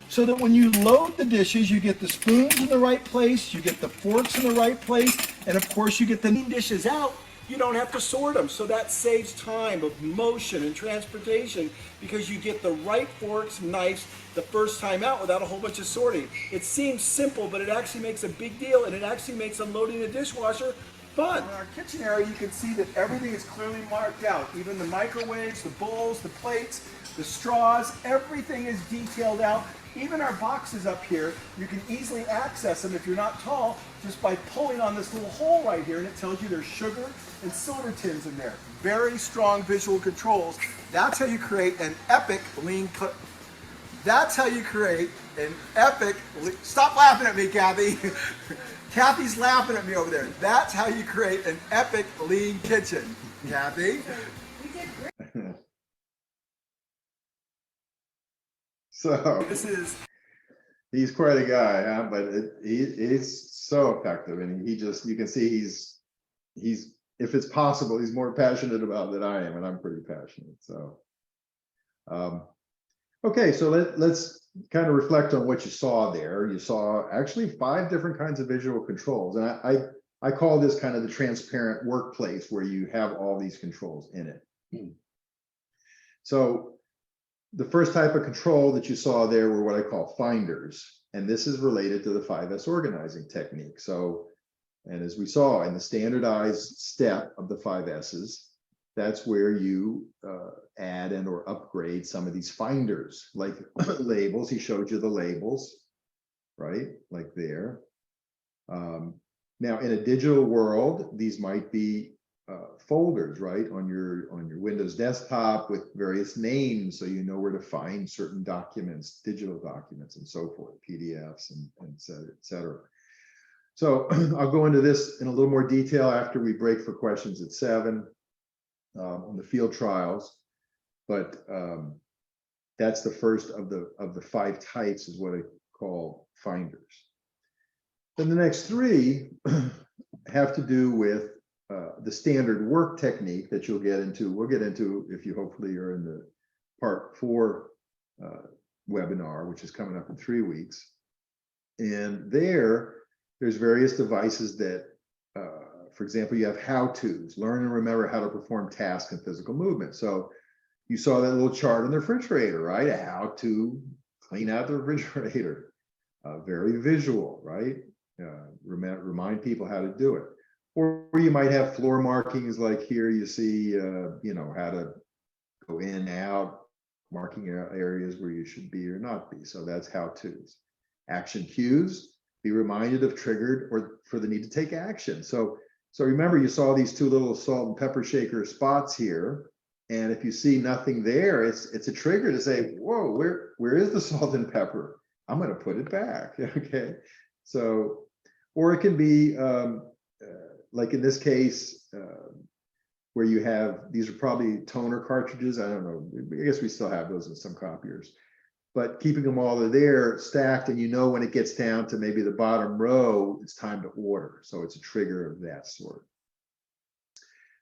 so that when you load the dishes, you get the spoons in the right place, you get the forks in the right place, and of course you get the dishes out. You don't have to sort them, so that saves time of motion and transportation because you get the right forks and knives the first time out without a whole bunch of sorting. It seems simple, but it actually makes a big deal, and it actually makes unloading the dishwasher fun. In our kitchen area, you can see that everything is clearly marked out. Even the microwaves, the bowls, the plates, the straws, everything is detailed out. Even our boxes up here, you can easily access them if you're not tall just by pulling on this little hole right here, and it tells you there's sugar and soda tins in there. Very strong visual controls. That's how you create an epic lean cook. That's how you create an epic, stop laughing at me, Kathy. Kathy's laughing at me over there. That's how you create an epic lean kitchen. Kathy? We did great. So This is he's quite a guy, huh? But he's so effective, and he just, you can see he's if it's possible, he's more passionate about it than I am, and I'm pretty passionate. So okay, so let's kind of reflect on what you saw there. You saw actually 5 different kinds of visual controls, and I call this kind of the transparent workplace where you have all these controls in it. So the first type of control that you saw there were what I call finders, and this is related to the 5S organizing technique. So, and as we saw in the standardized step of the 5S's, that's where you add and or upgrade some of these finders, like labels. He showed you the labels, right? Like there. Now, in a digital world, these might be folders, right, on your Windows desktop with various names, so you know where to find certain documents, digital documents, and so forth, PDFs and et cetera. So I'll go into this in a little more detail after we break for questions at 7 on the field trials, but that's the first of the 5 types, is what I call finders. Then the next 3 have to do with the standard work technique that you'll get into. We'll get into if you hopefully are in the part 4 webinar, which is coming up in 3 weeks. And there's various devices that, for example, you have how-tos, learn and remember how to perform tasks and physical movement. So you saw that little chart on the refrigerator, right? How to clean out the refrigerator. Very visual, right? Remind people how to do it. Or you might have floor markings, like here you see, you know, how to go in and out, marking areas where you should be or not be. So that's how-tos. Action cues, be reminded of triggered or for the need to take action. So remember, you saw these 2 little salt and pepper shaker spots here. And if you see nothing there, it's a trigger to say, whoa, where is the salt and pepper? I'm going to put it back. Okay. So, or it can be, like in this case, where you have, these are probably toner cartridges. I don't know. I guess we still have those in some copiers, but keeping them all there stacked, and you know when it gets down to maybe the bottom row, it's time to order. So it's a trigger of that sort.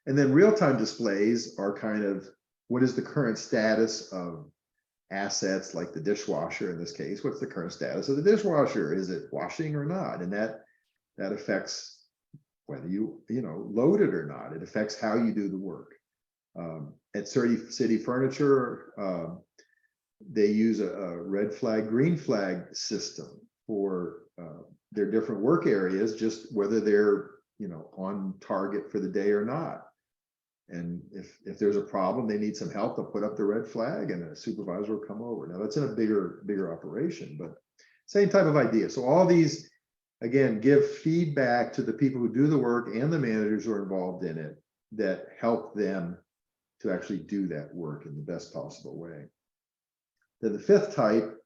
And then real-time displays are kind of, what is the current status of assets like the dishwasher in this case? What's the current status of the dishwasher? Is it washing or not? And that affects whether you load it or not. It affects how you do the work. At City Furniture, they use a red flag, green flag system for their different work areas, just whether they're on target for the day or not. And if there's a problem, they need some help, they'll put up the red flag and a supervisor will come over. Now that's in a bigger operation, but same type of idea. So all these, again, give feedback to the people who do the work and the managers who are involved in it that help them to actually do that work in the best possible way. Then the 5th type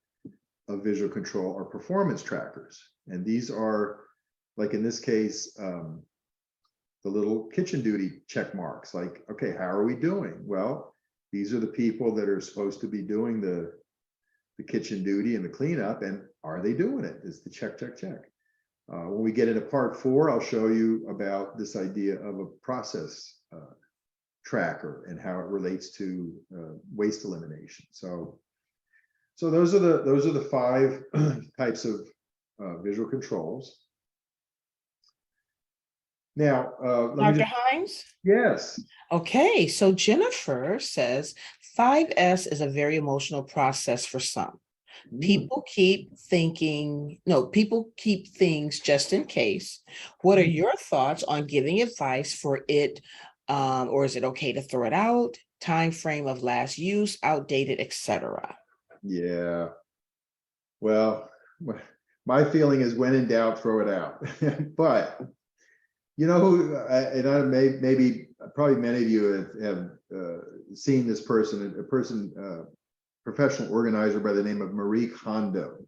of visual control are performance trackers. And these are, like in this case, the little kitchen duty check marks, like, okay, how are we doing? Well, these are the people that are supposed to be doing the kitchen duty and the cleanup, and are they doing it? Is the check. When we get into part 4, I'll show you about this idea of a process tracker and how it relates to waste elimination. So So those are the 5 types of visual controls. Now, let me Dr. just, Hines? yes. Okay, so Jennifer says 5S is a very emotional process for some. People keep thinking, no, people keep things just in case. What are your thoughts on giving advice for it? Or is it okay to throw it out? Time frame of last use, outdated, etc. Yeah. Well, my feeling is when in doubt, throw it out. But you know, and I maybe probably many of you have seen this person, professional organizer by the name of Marie Kondo,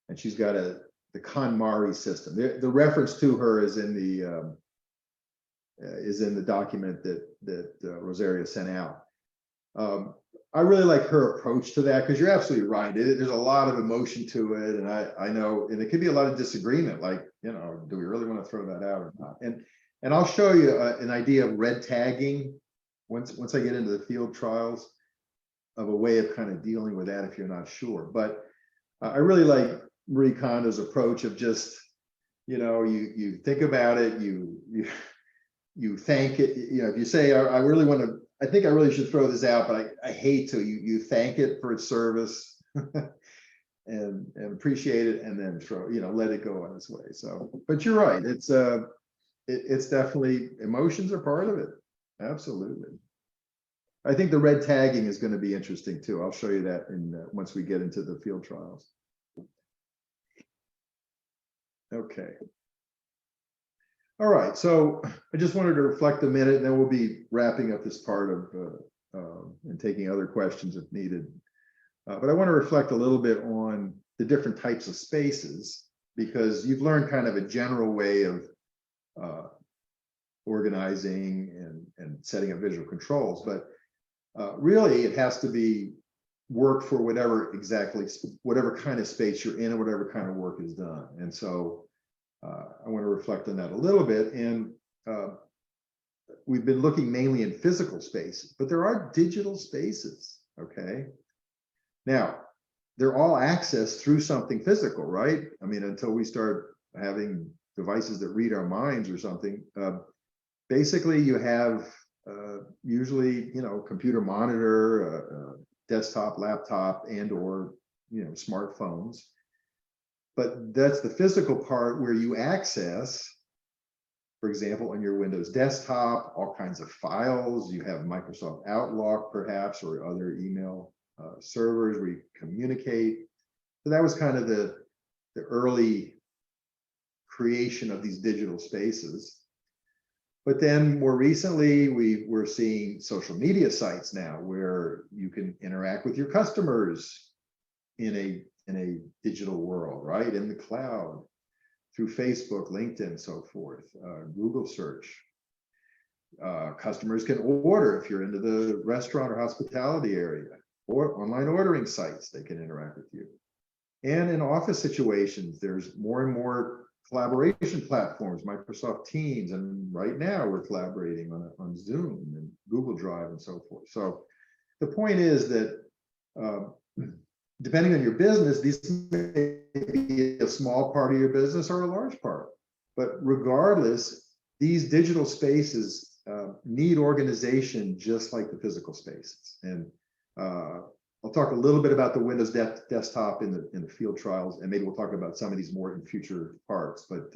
and she's got the KonMari system. The reference to her is in the document that Rosaria sent out. I really like her approach to that, because you're absolutely right. There's a lot of emotion to it, and I know, and it could be a lot of disagreement. Like, you know, do we really want to throw that out or not? And I'll show you an idea of red tagging once I get into the field trials, of a way of kind of dealing with that if you're not sure. But I really like Marie Kondo's approach of just, you know, you think about it, you thank it. You know, if you say, I really want to, I think I really should throw this out, but I hate to, you thank it for its service and appreciate it, and then let it go on its way. So, but you're right. It's definitely, emotions are part of it. Absolutely. I think the red tagging is going to be interesting too. I'll show you that once we get into the field trials. Okay. All right, so I just wanted to reflect a minute, and then we'll be wrapping up this part of and taking other questions if needed. But I want to reflect a little bit on the different types of spaces, because you've learned kind of a general way of organizing and setting up visual controls, but really it has to be work for whatever kind of space you're in and whatever kind of work is done. And so I want to reflect on that a little bit. And we've been looking mainly in physical spaces, but there are digital spaces, okay? Now, they're all accessed through something physical, right? I mean, until we start having devices that read our minds or something. Basically, you have usually, computer monitor, desktop, laptop, and or, smartphones. But that's the physical part where you access, for example, on your Windows desktop, all kinds of files. You have Microsoft Outlook, perhaps, or other email servers where you communicate. So that was kind of the early creation of these digital spaces. But then more recently, we're seeing social media sites now where you can interact with your customers in a digital world, right? In the cloud, through Facebook, LinkedIn, so forth, Google search. Customers can order if you're into the restaurant or hospitality area, or online ordering sites, they can interact with you. And in office situations, there's more and more collaboration platforms, Microsoft Teams, and right now we're collaborating on Zoom and Google Drive and so forth. So the point is that depending on your business, these may be a small part of your business or a large part. But regardless, these digital spaces need organization just like the physical spaces. And I'll talk a little bit about the Windows desktop in the field trials, and maybe we'll talk about some of these more in future parts. But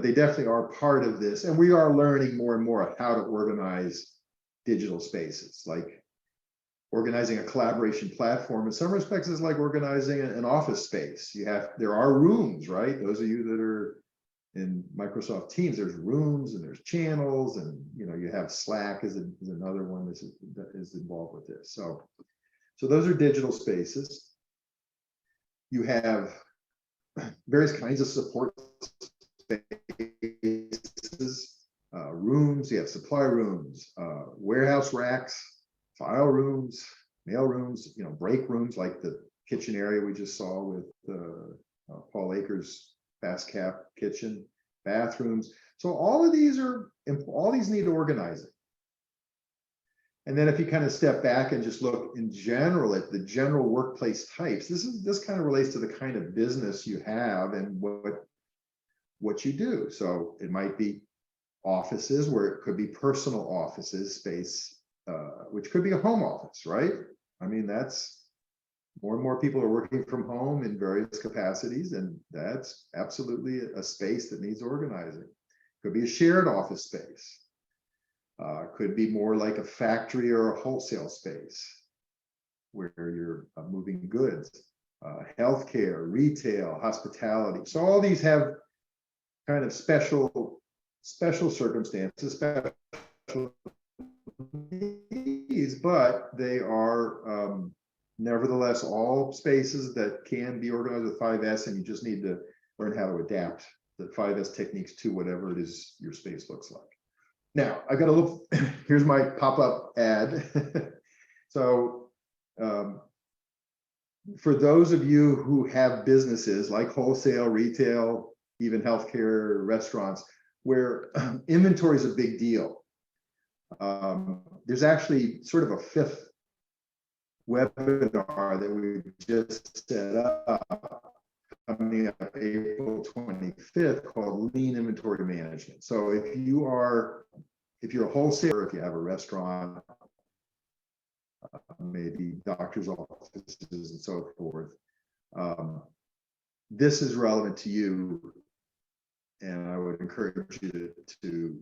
they definitely are part of this, and we are learning more and more how to organize digital spaces, like organizing a collaboration platform. In some respects, is like organizing an office space. There are rooms, right? Those of you that are in Microsoft Teams, there's rooms and there's channels, and you have Slack is another one that is involved with this. So those are digital spaces. You have various kinds of support spaces, rooms. You have supply rooms, warehouse racks, file rooms, mail rooms, break rooms like the kitchen area we just saw with Paul Akers' Fast Cap kitchen, bathrooms. So all these need organizing. And then if you kind of step back and just look in general at the general workplace types, this kind of relates to the kind of business you have and what you do. So it might be offices, where it could be personal offices space, which could be a home office, right? I mean, that's more and more people are working from home in various capacities, and that's absolutely a space that needs organizing. Could be a shared office space. Could be more like a factory or a wholesale space where you're moving goods, healthcare, retail, hospitality. So all these have kind of special circumstances, special needs, but they are nevertheless all spaces that can be organized with 5S, and you just need to learn how to adapt the 5S techniques to whatever it is your space looks like. Now, I got to look, here's my pop-up ad. So for those of you who have businesses like wholesale, retail, even healthcare, restaurants, where inventory is a big deal, there's actually sort of a 5th webinar that we just set up coming up April 25th called Lean Inventory Management. So if you're a wholesaler, if you have a restaurant, maybe doctor's offices and so forth, this is relevant to you, and I would encourage you to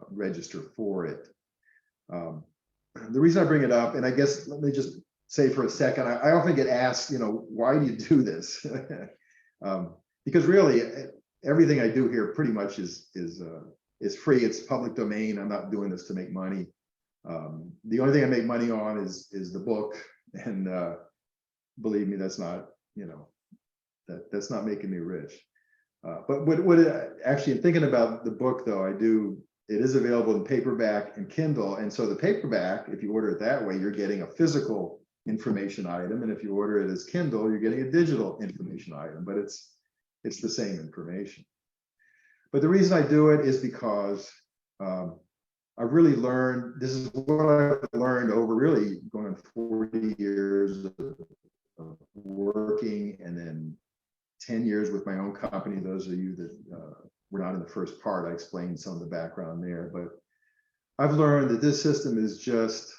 register for it. The reason I bring it up, and I guess let me just say for a second, I often get asked, why do you do this? Because really, everything I do here pretty much is free. It's public domain. I'm not doing this to make money. The only thing I make money on is the book, and believe me, that's not that's not making me rich. But actually, in thinking about the book, though, it is available in paperback and Kindle. And so the paperback, if you order it that way, you're getting a physical information item. And if you order it as Kindle, you're getting a digital information item, but it's the same information. But the reason I do it is because I've really learned, this is what I've learned over really going on 40 years of working, and then 10 years with my own company. Those of you that were not in the first part, I explained some of the background there, but I've learned that this system is just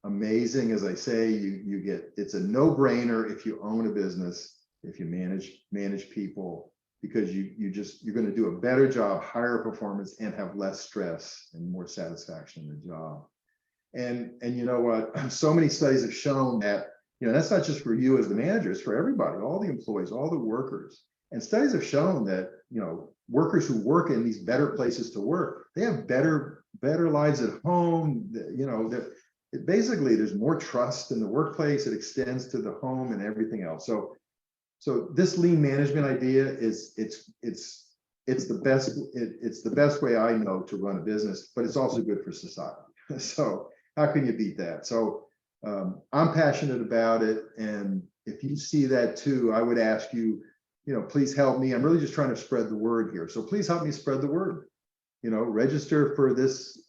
amazing. As I say, it's a no-brainer if you own a business, if you manage people, because you're going to do a better job, higher performance, and have less stress and more satisfaction in the job. And you know what? So many studies have shown that that's not just for you as the manager, it's for everybody, all the employees, all the workers. And studies have shown that workers who work in these better places to work, they have better lives at home. Basically there's more trust in the workplace. It extends to the home and everything else. So this lean management idea it's the best way I know to run a business, but it's also good for society. So how can you beat that? So I'm passionate about it, and if you see that too, I would ask you, please help me. I'm really just trying to spread the word here. So please help me spread the word. Register for this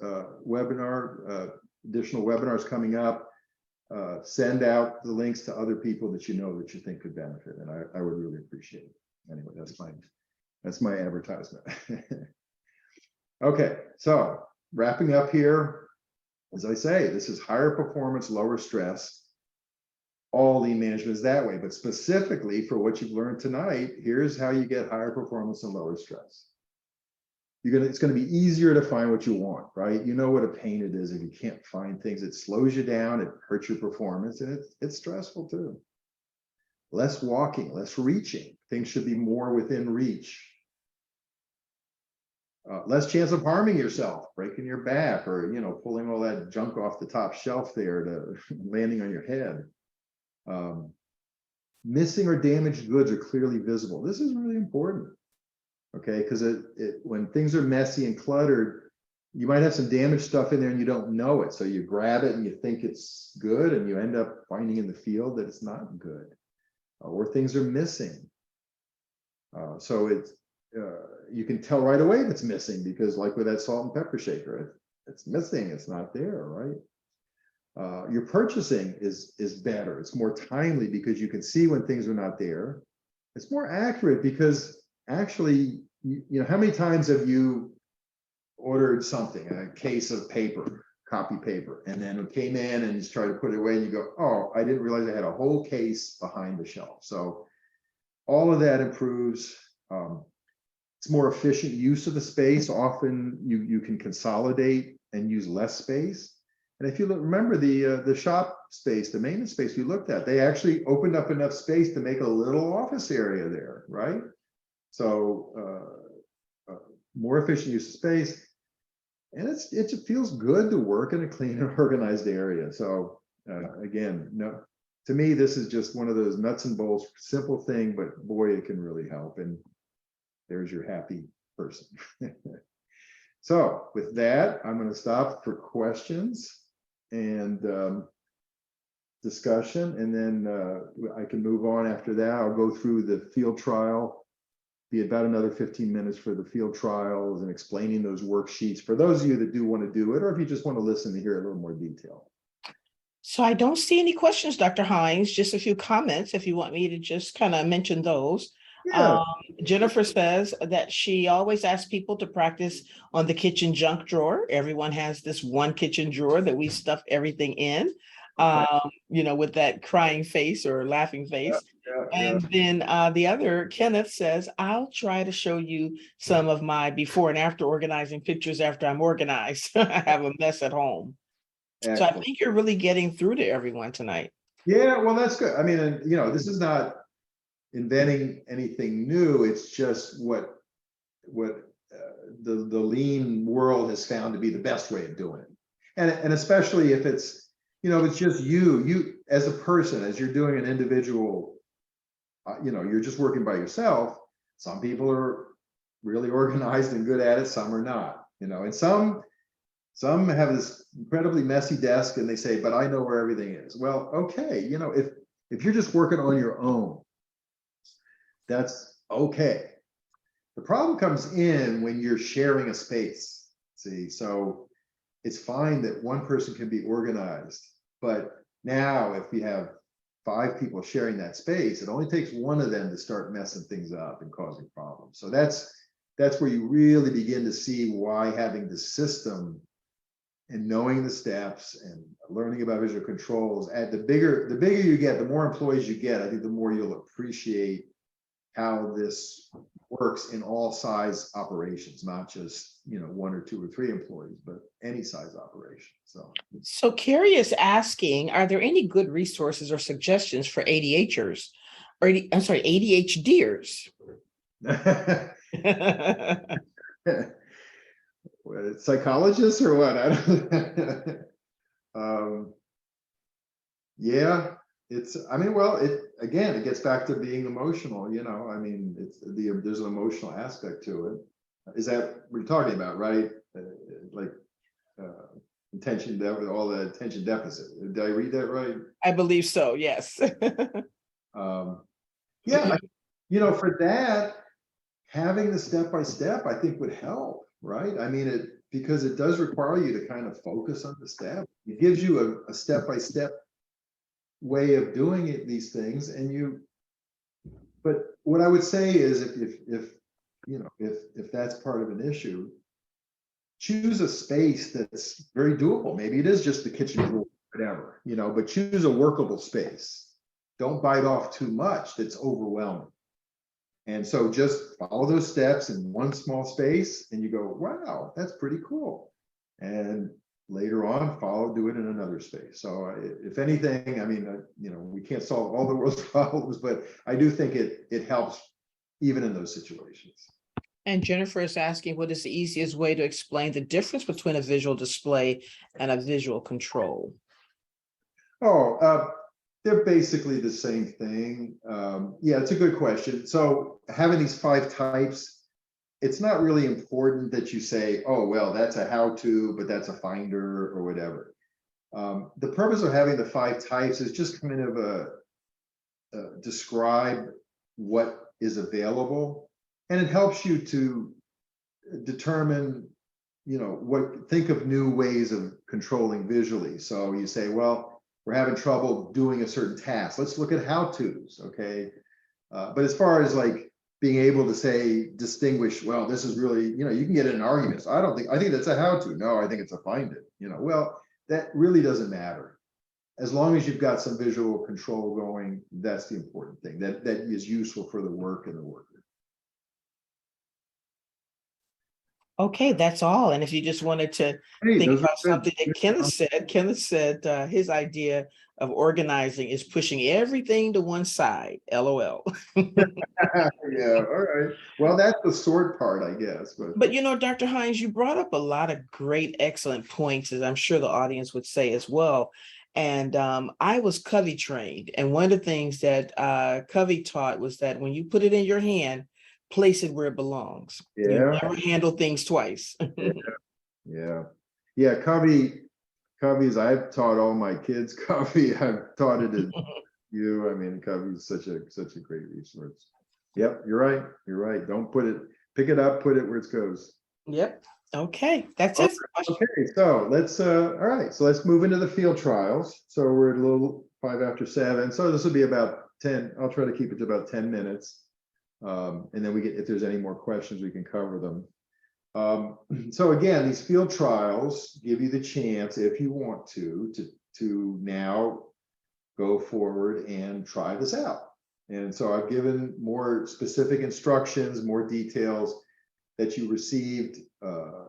webinar, additional webinars coming up. Send out the links to other people that that you think could benefit, and I would really appreciate it. Anyway, that's my advertisement. Okay, so wrapping up here, as I say, this is higher performance, lower stress. All lean management is that way, but specifically for what you've learned tonight, here's how you get higher performance and lower stress. It's going to be easier to find what you want, right? You know what a pain it is if you can't find things. It slows you down, it hurts your performance, and it's stressful too. Less walking, less reaching. Things should be more within reach. Less chance of harming yourself, breaking your back, or pulling all that junk off the top shelf there to landing on your head. Missing or damaged goods are clearly visible. This is really important. Okay, because when things are messy and cluttered, you might have some damaged stuff in there and you don't know it. So you grab it and you think it's good, and you end up finding in the field that it's not good, or things are missing. So you can tell right away if it's missing, because like with that salt and pepper shaker, it's missing, it's not there, right? Your purchasing is better. It's more timely because you can see when things are not there. It's more accurate because actually, you know, how many times have you ordered something, a case of paper, copy paper, and then it came in and you try to put it away and you go, oh, I didn't realize I had a whole case behind the shelf. So all of that improves. It's more efficient use of the space. Often you can consolidate and use less space. And if you remember the shop space, the maintenance space we looked at, they actually opened up enough space to make a little office area there, right? So more efficient use of space. And it feels good to work in a clean and organized area. So again, no, to me, this is just one of those nuts and bolts, simple thing, but boy, it can really help. And there's your happy person. So with that, I'm going to stop for questions and discussion, and then I can move on after that. I'll go through the field trial, be about another 15 minutes for the field trials and explaining those worksheets for those of you that do want to do it, or if you just want to listen to hear a little more detail. So I don't see any questions, Dr. Hines, just a few comments if you want me to just kind of mention those. Yeah. Jennifer says that she always asks people to practice on the kitchen junk drawer. Everyone has this one kitchen drawer that we stuff everything in, you know, with that crying face or laughing face. And then the other, Kenneth, says, I'll try to show you some of my before and after organizing pictures after I'm organized. I have a mess at home. So I think you're really getting through to everyone tonight. Yeah, well, that's good. I mean, you know, this is not inventing anything new. It's just what the lean world has found to be the best way of doing it. And especially if it's, you know, it's just you as a person, as you're doing an individual, you know, you're just working by yourself. Some people are really organized and good at it. Some are not, you know, and some have this incredibly messy desk and they say, but I know where everything is. Well, okay. You know, if you're just working on your own, that's okay. The problem comes in when you're sharing a space. See, so it's fine that one person can be organized, but now if we have 5 people sharing that space, it only takes one of them to start messing things up and causing problems. So that's where you really begin to see why having the system and knowing the steps and learning about visual controls, the bigger you get, the more employees you get, I think the more you'll appreciate how this works in all size operations, not just, you know, 1 or 2 or 3 employees, but any size operation. So Carrie is asking, are there any good resources or suggestions for ADHers or I'm sorry, ADHDers? Psychologists or what? I don't yeah, I mean, well, it gets back to being emotional, you know. I mean, there's an emotional aspect to it. Is that what you're talking about, right? Like attention, all the attention deficit. Did I read that right? I believe so, yes. Yeah, you know, for that, having the step-by-step, I think would help, right? I mean, because it does require you to kind of focus on the step. It gives you a step-by-step way of doing it, these things, but what I would say is if you know, if that's part of an issue, choose a space that's very doable. Maybe it is just the kitchen drawer, whatever, you know, but choose a workable space. Don't bite off too much that's overwhelming. And so just follow those steps in one small space and you go, wow, that's pretty cool. And later on, do it in another space. So if anything, I mean, you know, we can't solve all the world's problems, but I do think it helps even in those situations. And Jennifer is asking, what is the easiest way to explain the difference between a visual display and a visual control? Oh, they're basically the same thing. Yeah, it's a good question. So having these 5 types, it's not really important that you say, oh, well, that's a how-to, but that's a finder or whatever. The purpose of having the 5 types is just kind of describe what is available, and it helps you to determine, think of new ways of controlling visually. So you say, well, we're having trouble doing a certain task. Let's look at how-tos, okay? But as far as like being able to say, distinguish, well, this is really, you can get in an argument. So I think that's a how-to. No, I think it's a find it, well, that really doesn't matter. As long as you've got some visual control going, that's the important thing, that is useful for the work and the worker. Okay, that's all. And if you just wanted to Hey, think those are about good. something that Kenneth said his idea of organizing is pushing everything to one side. LOL. Yeah, all right. Well, that's the sort part, I guess. But Dr. Hines, you brought up a lot of great, excellent points, as I'm sure the audience would say as well. And I was Covey trained. And one of the things that Covey taught was that when you put it in your hand, place it where it belongs. You Yeah, never handle things twice. yeah. Covey's. I've taught all my kids Covey. I've taught it to you. I mean, Covey's such a great resource. Yep, you're right. You're right. Don't pick it up, put it where it goes. Yep. Okay, that's it. Okay, so let's all right. So let's move into the field trials. So we're at a little 5 after 7. So this will be about 10. I'll try to keep it to about 10 minutes. And then if there's any more questions, we can cover them. So again, these field trials give you the chance, if you want to now go forward and try this out. And so I've given more specific instructions, more details that you received.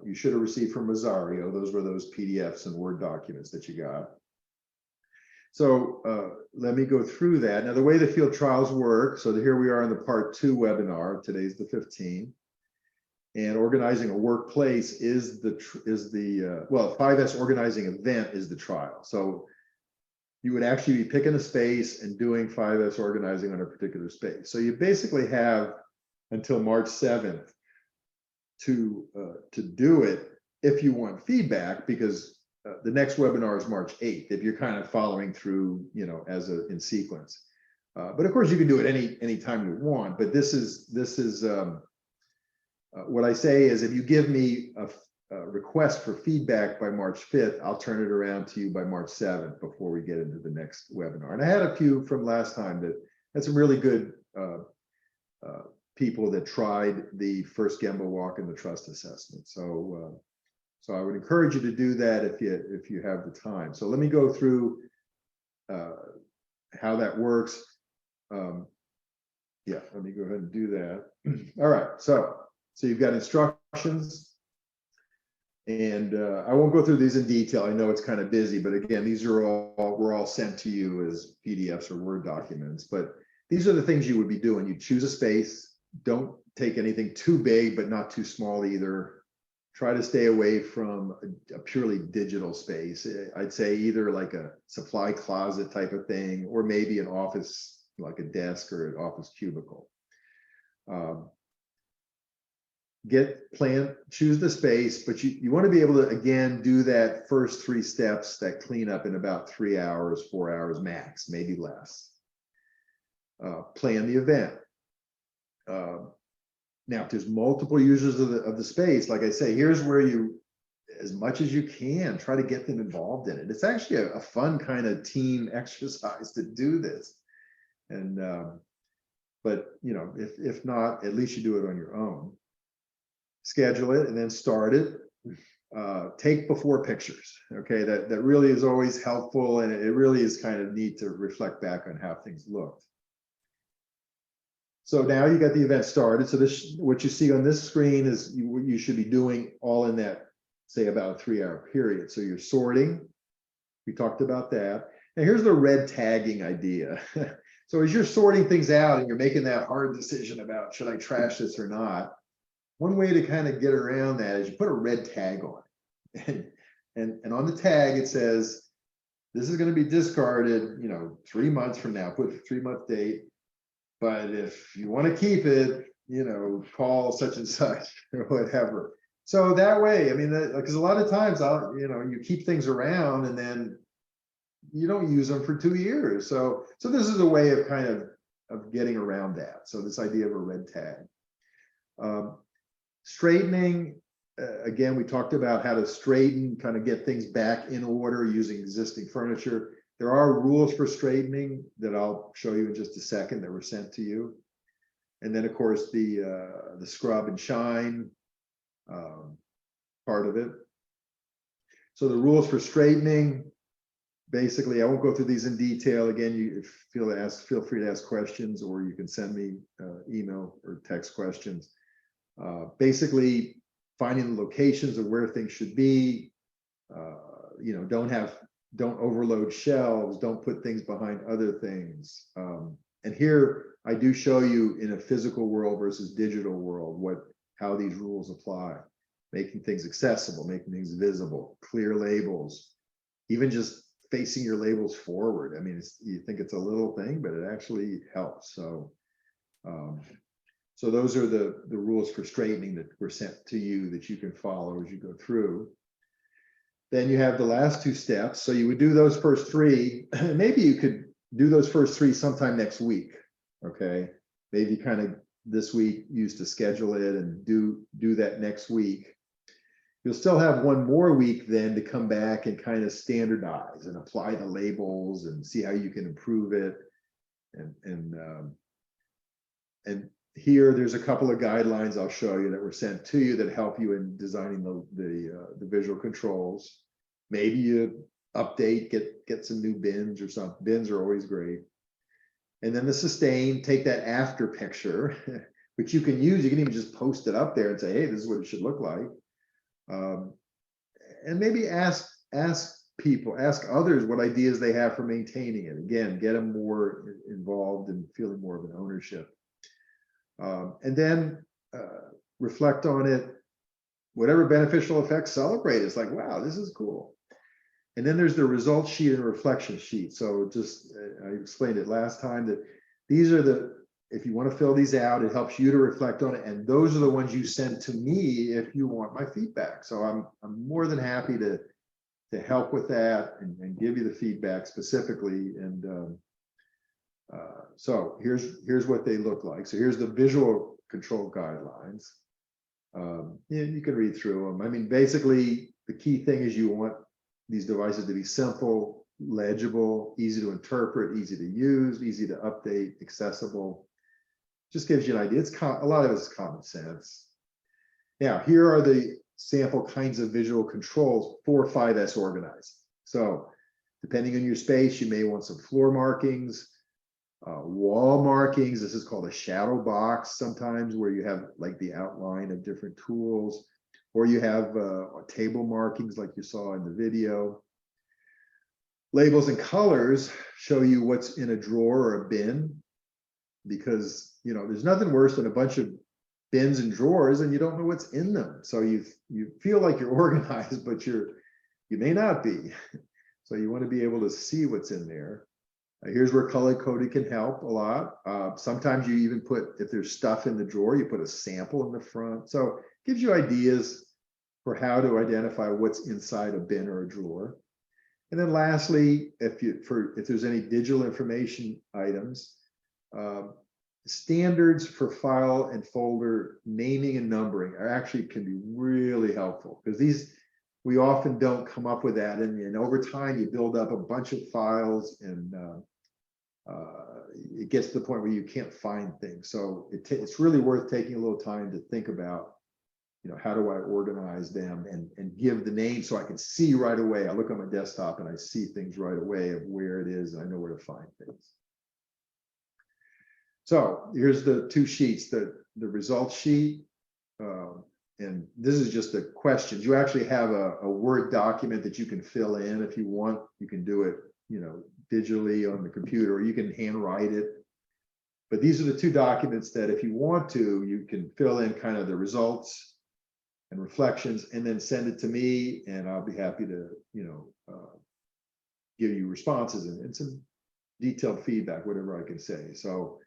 You should have received from Rosario. Those were those PDFs and Word documents that you got. So let me go through that. Now, the way the field trials work, so here we are in the part 2 webinar. Today's the 15th. And organizing a workplace is the 5S organizing event is the trial. So you would actually be picking a space and doing 5S organizing on a particular space. So you basically have until March 7th to do it if you want feedback, because the next webinar is March 8th, if you're kind of following through, in sequence. But of course you can do it any time you want, but this is what I say is, if you give me a request for feedback by March 5th, I'll turn it around to you by March 7th before we get into the next webinar. And I had a few from last time that had some really good people that tried the first Gemba walk and the trust assessment. So I would encourage you to do that if you have the time. So let me go through how that works. Yeah, let me go ahead and do that. All right, so you've got instructions, and I won't go through these in detail. I know it's kind of busy, but again, these were all sent to you as PDFs or Word documents. But these are the things you would be doing. You choose a space. Don't take anything too big, but not too small either. Try to stay away from a purely digital space. I'd say either like a supply closet type of thing, or maybe an office, like a desk or an office cubicle. Choose the space, but you want to be able to, again, do that first 3 steps, that cleanup, in about 3 hours, 4 hours max, maybe less. Plan the event. Now, if there's multiple users of the space, like I say, here's where you, as much as you can, try to get them involved in it. It's actually a fun kind of team exercise to do this. And but if not, at least you do it on your own. Schedule it and then start it. Take before pictures. Okay, that really is always helpful, and it really is kind of neat to reflect back on how things looked. So now you got the event started. So what you see on this screen is what you should be doing all in that, say, about a 3-hour period. So you're sorting. We talked about that. Now here's the red tagging idea. So as you're sorting things out and you're making that hard decision about, should I trash this or not? One way to kind of get around that is you put a red tag on it. And on the tag, it says, this is going to be discarded, 3 months from now, put a 3-month date. But if you want to keep it, call such and such or whatever. So that way, I mean, because a lot of times you keep things around and then you don't use them for 2 years. So this is a way of kind of getting around that. So this idea of a red tag. Straightening, again, we talked about how to straighten, kind of get things back in order using existing furniture. There are rules for straightening that I'll show you in just a second that were sent to you. And then, of course, the scrub and shine part of it. So the rules for straightening, basically, I won't go through these in detail. Again, you feel free to ask questions, or you can send me email or text questions. Basically, finding the locations of where things should be. You know, don't overload shelves. Don't put things behind other things. And here I do show you in a physical world versus digital world how these rules apply. Making things accessible, making things visible, clear labels, even just facing your labels forward. I mean, you think it's a little thing, but it actually helps. So, so those are the rules for straightening that were sent to you that you can follow as you go through. Then you have the last two steps. So you would do those first three. Maybe you could do those first three sometime next week. Okay, maybe kind of this week use to schedule it and do that next week. You'll still have one more week then to come back and kind of standardize and apply the labels and see how you can improve it. And here there's a couple of guidelines I'll show you that were sent to you that help you in designing the visual controls. Maybe you update, get some new bins or something. Bins are always great. And then the sustain, take that after picture, which you can use. You can even just post it up there and say, hey, this is what it should look like. And maybe ask others what ideas they have for maintaining it. Again, get them more involved and feeling more of an ownership. And then reflect on it. Whatever beneficial effects, celebrate. It's like, wow, this is cool. And then there's the result sheet and reflection sheet. So just, I explained it last time that these are if you want to fill these out, it helps you to reflect on it. And those are the ones you send to me if you want my feedback. So I'm more than happy to help with that and give you the feedback specifically. And so here's what they look like. So here's the visual control guidelines. Yeah, you can read through them. I mean, basically, the key thing is you want these devices to be simple, legible, easy to interpret, easy to use, easy to update, accessible. Just gives you an idea. A lot of it is common sense. Now, here are the sample kinds of visual controls for 5S organized. So depending on your space, you may want some floor markings, wall markings. This is called a shadow box sometimes, where you have like the outline of different tools, or you have table markings like you saw in the video. Labels and colors show you what's in a drawer or a bin, because you know there's nothing worse than a bunch of bins and drawers and you don't know what's in them. So you feel like you're organized, but you may not be. So you want to be able to see what's in there. Here's where color coding can help a lot. Sometimes you even put, if there's stuff in the drawer, you put a sample in the front. So it gives you ideas for how to identify what's inside a bin or a drawer. And then lastly, if there's any digital information items, standards for file and folder naming and numbering can be really helpful, because we often don't come up with that, and over time you build up a bunch of files, and it gets to the point where you can't find things. So it's really worth taking a little time to think about, how do I organize them and give the name so I can see right away. I look on my desktop and I see things right away of where it is, and I know where to find things. So here's the two sheets, the results sheet, and this is just the questions. You actually have a Word document that you can fill in if you want. You can do it, digitally on the computer, or you can handwrite it. But these are the two documents that if you want to, you can fill in kind of the results and reflections, and then send it to me, and I'll be happy to, give you responses and some detailed feedback, whatever I can say. So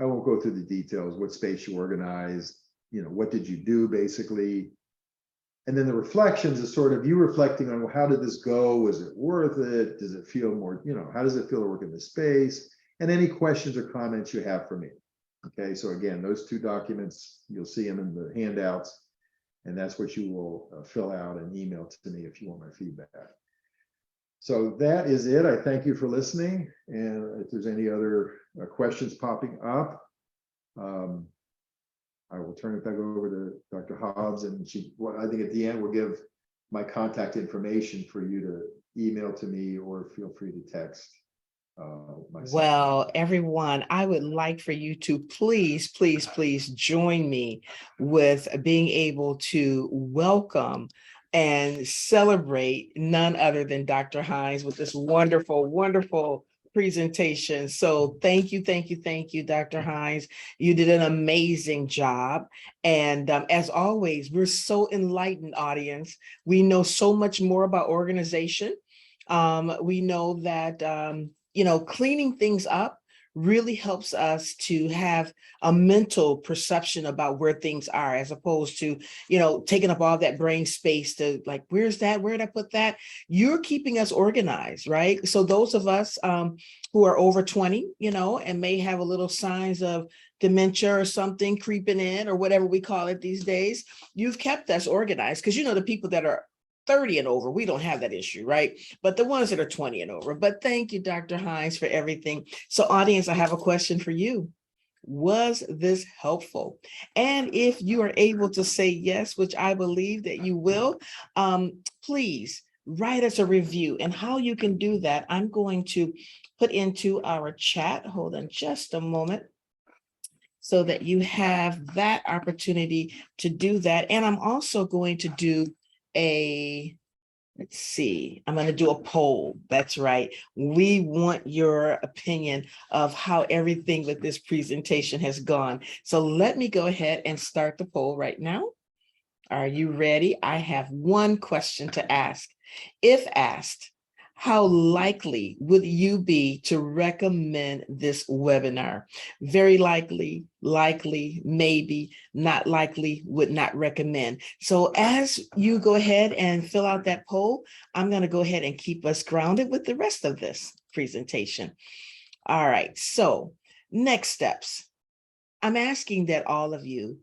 I won't go through the details, what space you organized, what did you do basically. And then the reflections is sort of you reflecting on, well, how did this go? Was it worth it? Does it feel more, how does it feel to work in this space? And any questions or comments you have for me. Okay, so again, those two documents, you'll see them in the handouts. And that's what you will fill out and email to me if you want my feedback. So that is it. I thank you for listening. And if there's any other questions popping up, I will turn it back over to Dr. Hobbs, and I think at the end we'll give my contact information for you to email to me, or feel free to text. Well, everyone, I would like for you to please join me with being able to welcome and celebrate none other than Dr. Hines with this wonderful presentation. So thank you, Dr. Hines. You did an amazing job. And as always, we're so enlightened, audience. We know so much more about organization. We know that cleaning things up really helps us to have a mental perception about where things are, as opposed to, taking up all that brain space to like, where's that? Where did I put that? You're keeping us organized, right? So those of us who are over 20, and may have a little signs of dementia or something creeping in, or whatever we call it these days, you've kept us organized, because the people that are 30 and over, we don't have that issue, right? But the ones that are 20 and over. But thank you, Dr. Hines, for everything. So audience, I have a question for you. Was this helpful? And if you are able to say yes, which I believe that you will, please write us a review. And how you can do that, I'm going to put into our chat. Hold on just a moment, so that you have that opportunity to do that. And I'm also going to do I'm going to do a poll. That's right. We want your opinion of how everything with this presentation has gone. So let me go ahead and start the poll right now. Are you ready? I have one question to ask. If asked, how likely would you be to recommend this webinar? Very likely, maybe, not likely, would not recommend. So as you go ahead and fill out that poll, I'm going to go ahead and keep us grounded with the rest of this presentation. All right, so next steps. I'm asking that all of you,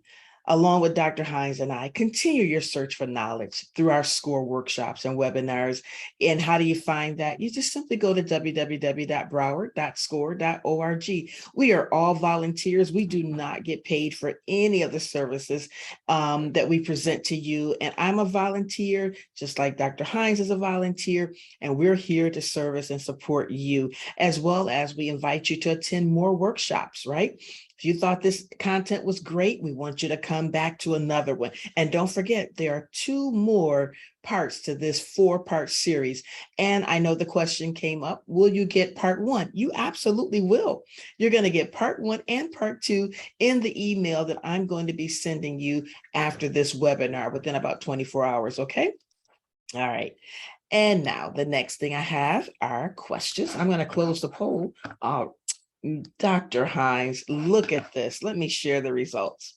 along with Dr. Hines and I, continue your search for knowledge through our SCORE workshops and webinars. And how do you find that? You just simply go to www.broward.score.org. We are all volunteers. We do not get paid for any of the services that we present to you. And I'm a volunteer, just like Dr. Hines is a volunteer, and we're here to service and support you, as well as we invite you to attend more workshops, right? If you thought this content was great, we want you to come back to another one. And don't forget, there are 2 more parts to this 4-part series. And I know the question came up, will you get part 1? You absolutely will. You're going to get part 1 and part 2 in the email that I'm going to be sending you after this webinar within about 24 hours, okay? All right. And now the next thing I have are questions. I'm going to close the poll. Dr. Hines, look at this. Let me share the results.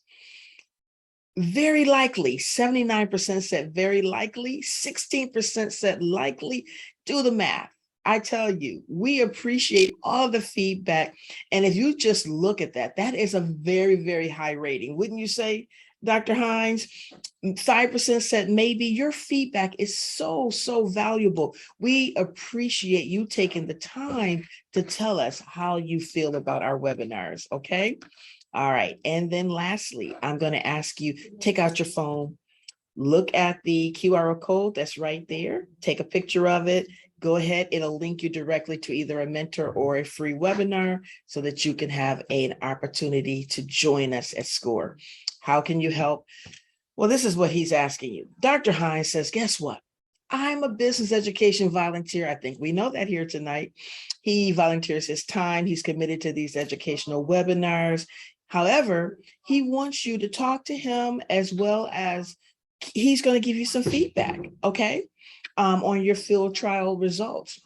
Very likely, 79% said very likely, 16% said likely. Do the math. I tell you, we appreciate all the feedback. And if you just look at that, that is a very high rating. Wouldn't you say, Dr. Hines? 5% said maybe. Your feedback is so valuable. We appreciate you taking the time to tell us how you feel about our webinars, okay? All right, and then lastly, I'm going to ask you, take out your phone, look at the QR code that's right there, take a picture of it, go ahead, it'll link you directly to either a mentor or a free webinar so that you can have an opportunity to join us at SCORE. How can you help? Well, this is what he's asking you. Dr. Hines says, guess what? I'm a business education volunteer. I think we know that here tonight. He volunteers his time. He's committed to these educational webinars. However, he wants you to talk to him, as well as he's going to give you some feedback, okay, on your field trial results.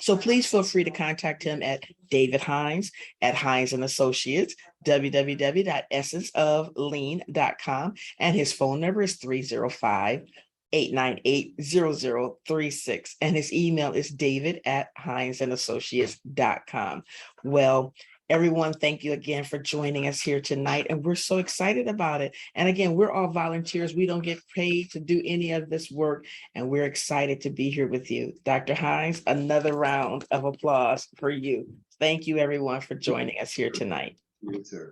So please feel free to contact him at David Hines at Hines and Associates, www.essenceoflean.com. And his phone number is 305-898-0036. And his email is david@hinesandassociates.com. Well, Everyone, thank you again for joining us here tonight. And we're so excited about it. And again, we're all volunteers. We don't get paid to do any of this work. And we're excited to be here with you. Dr. Hines, another round of applause for you. Thank you, everyone, for joining us here tonight. You too.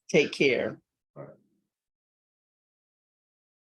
Take care. All right.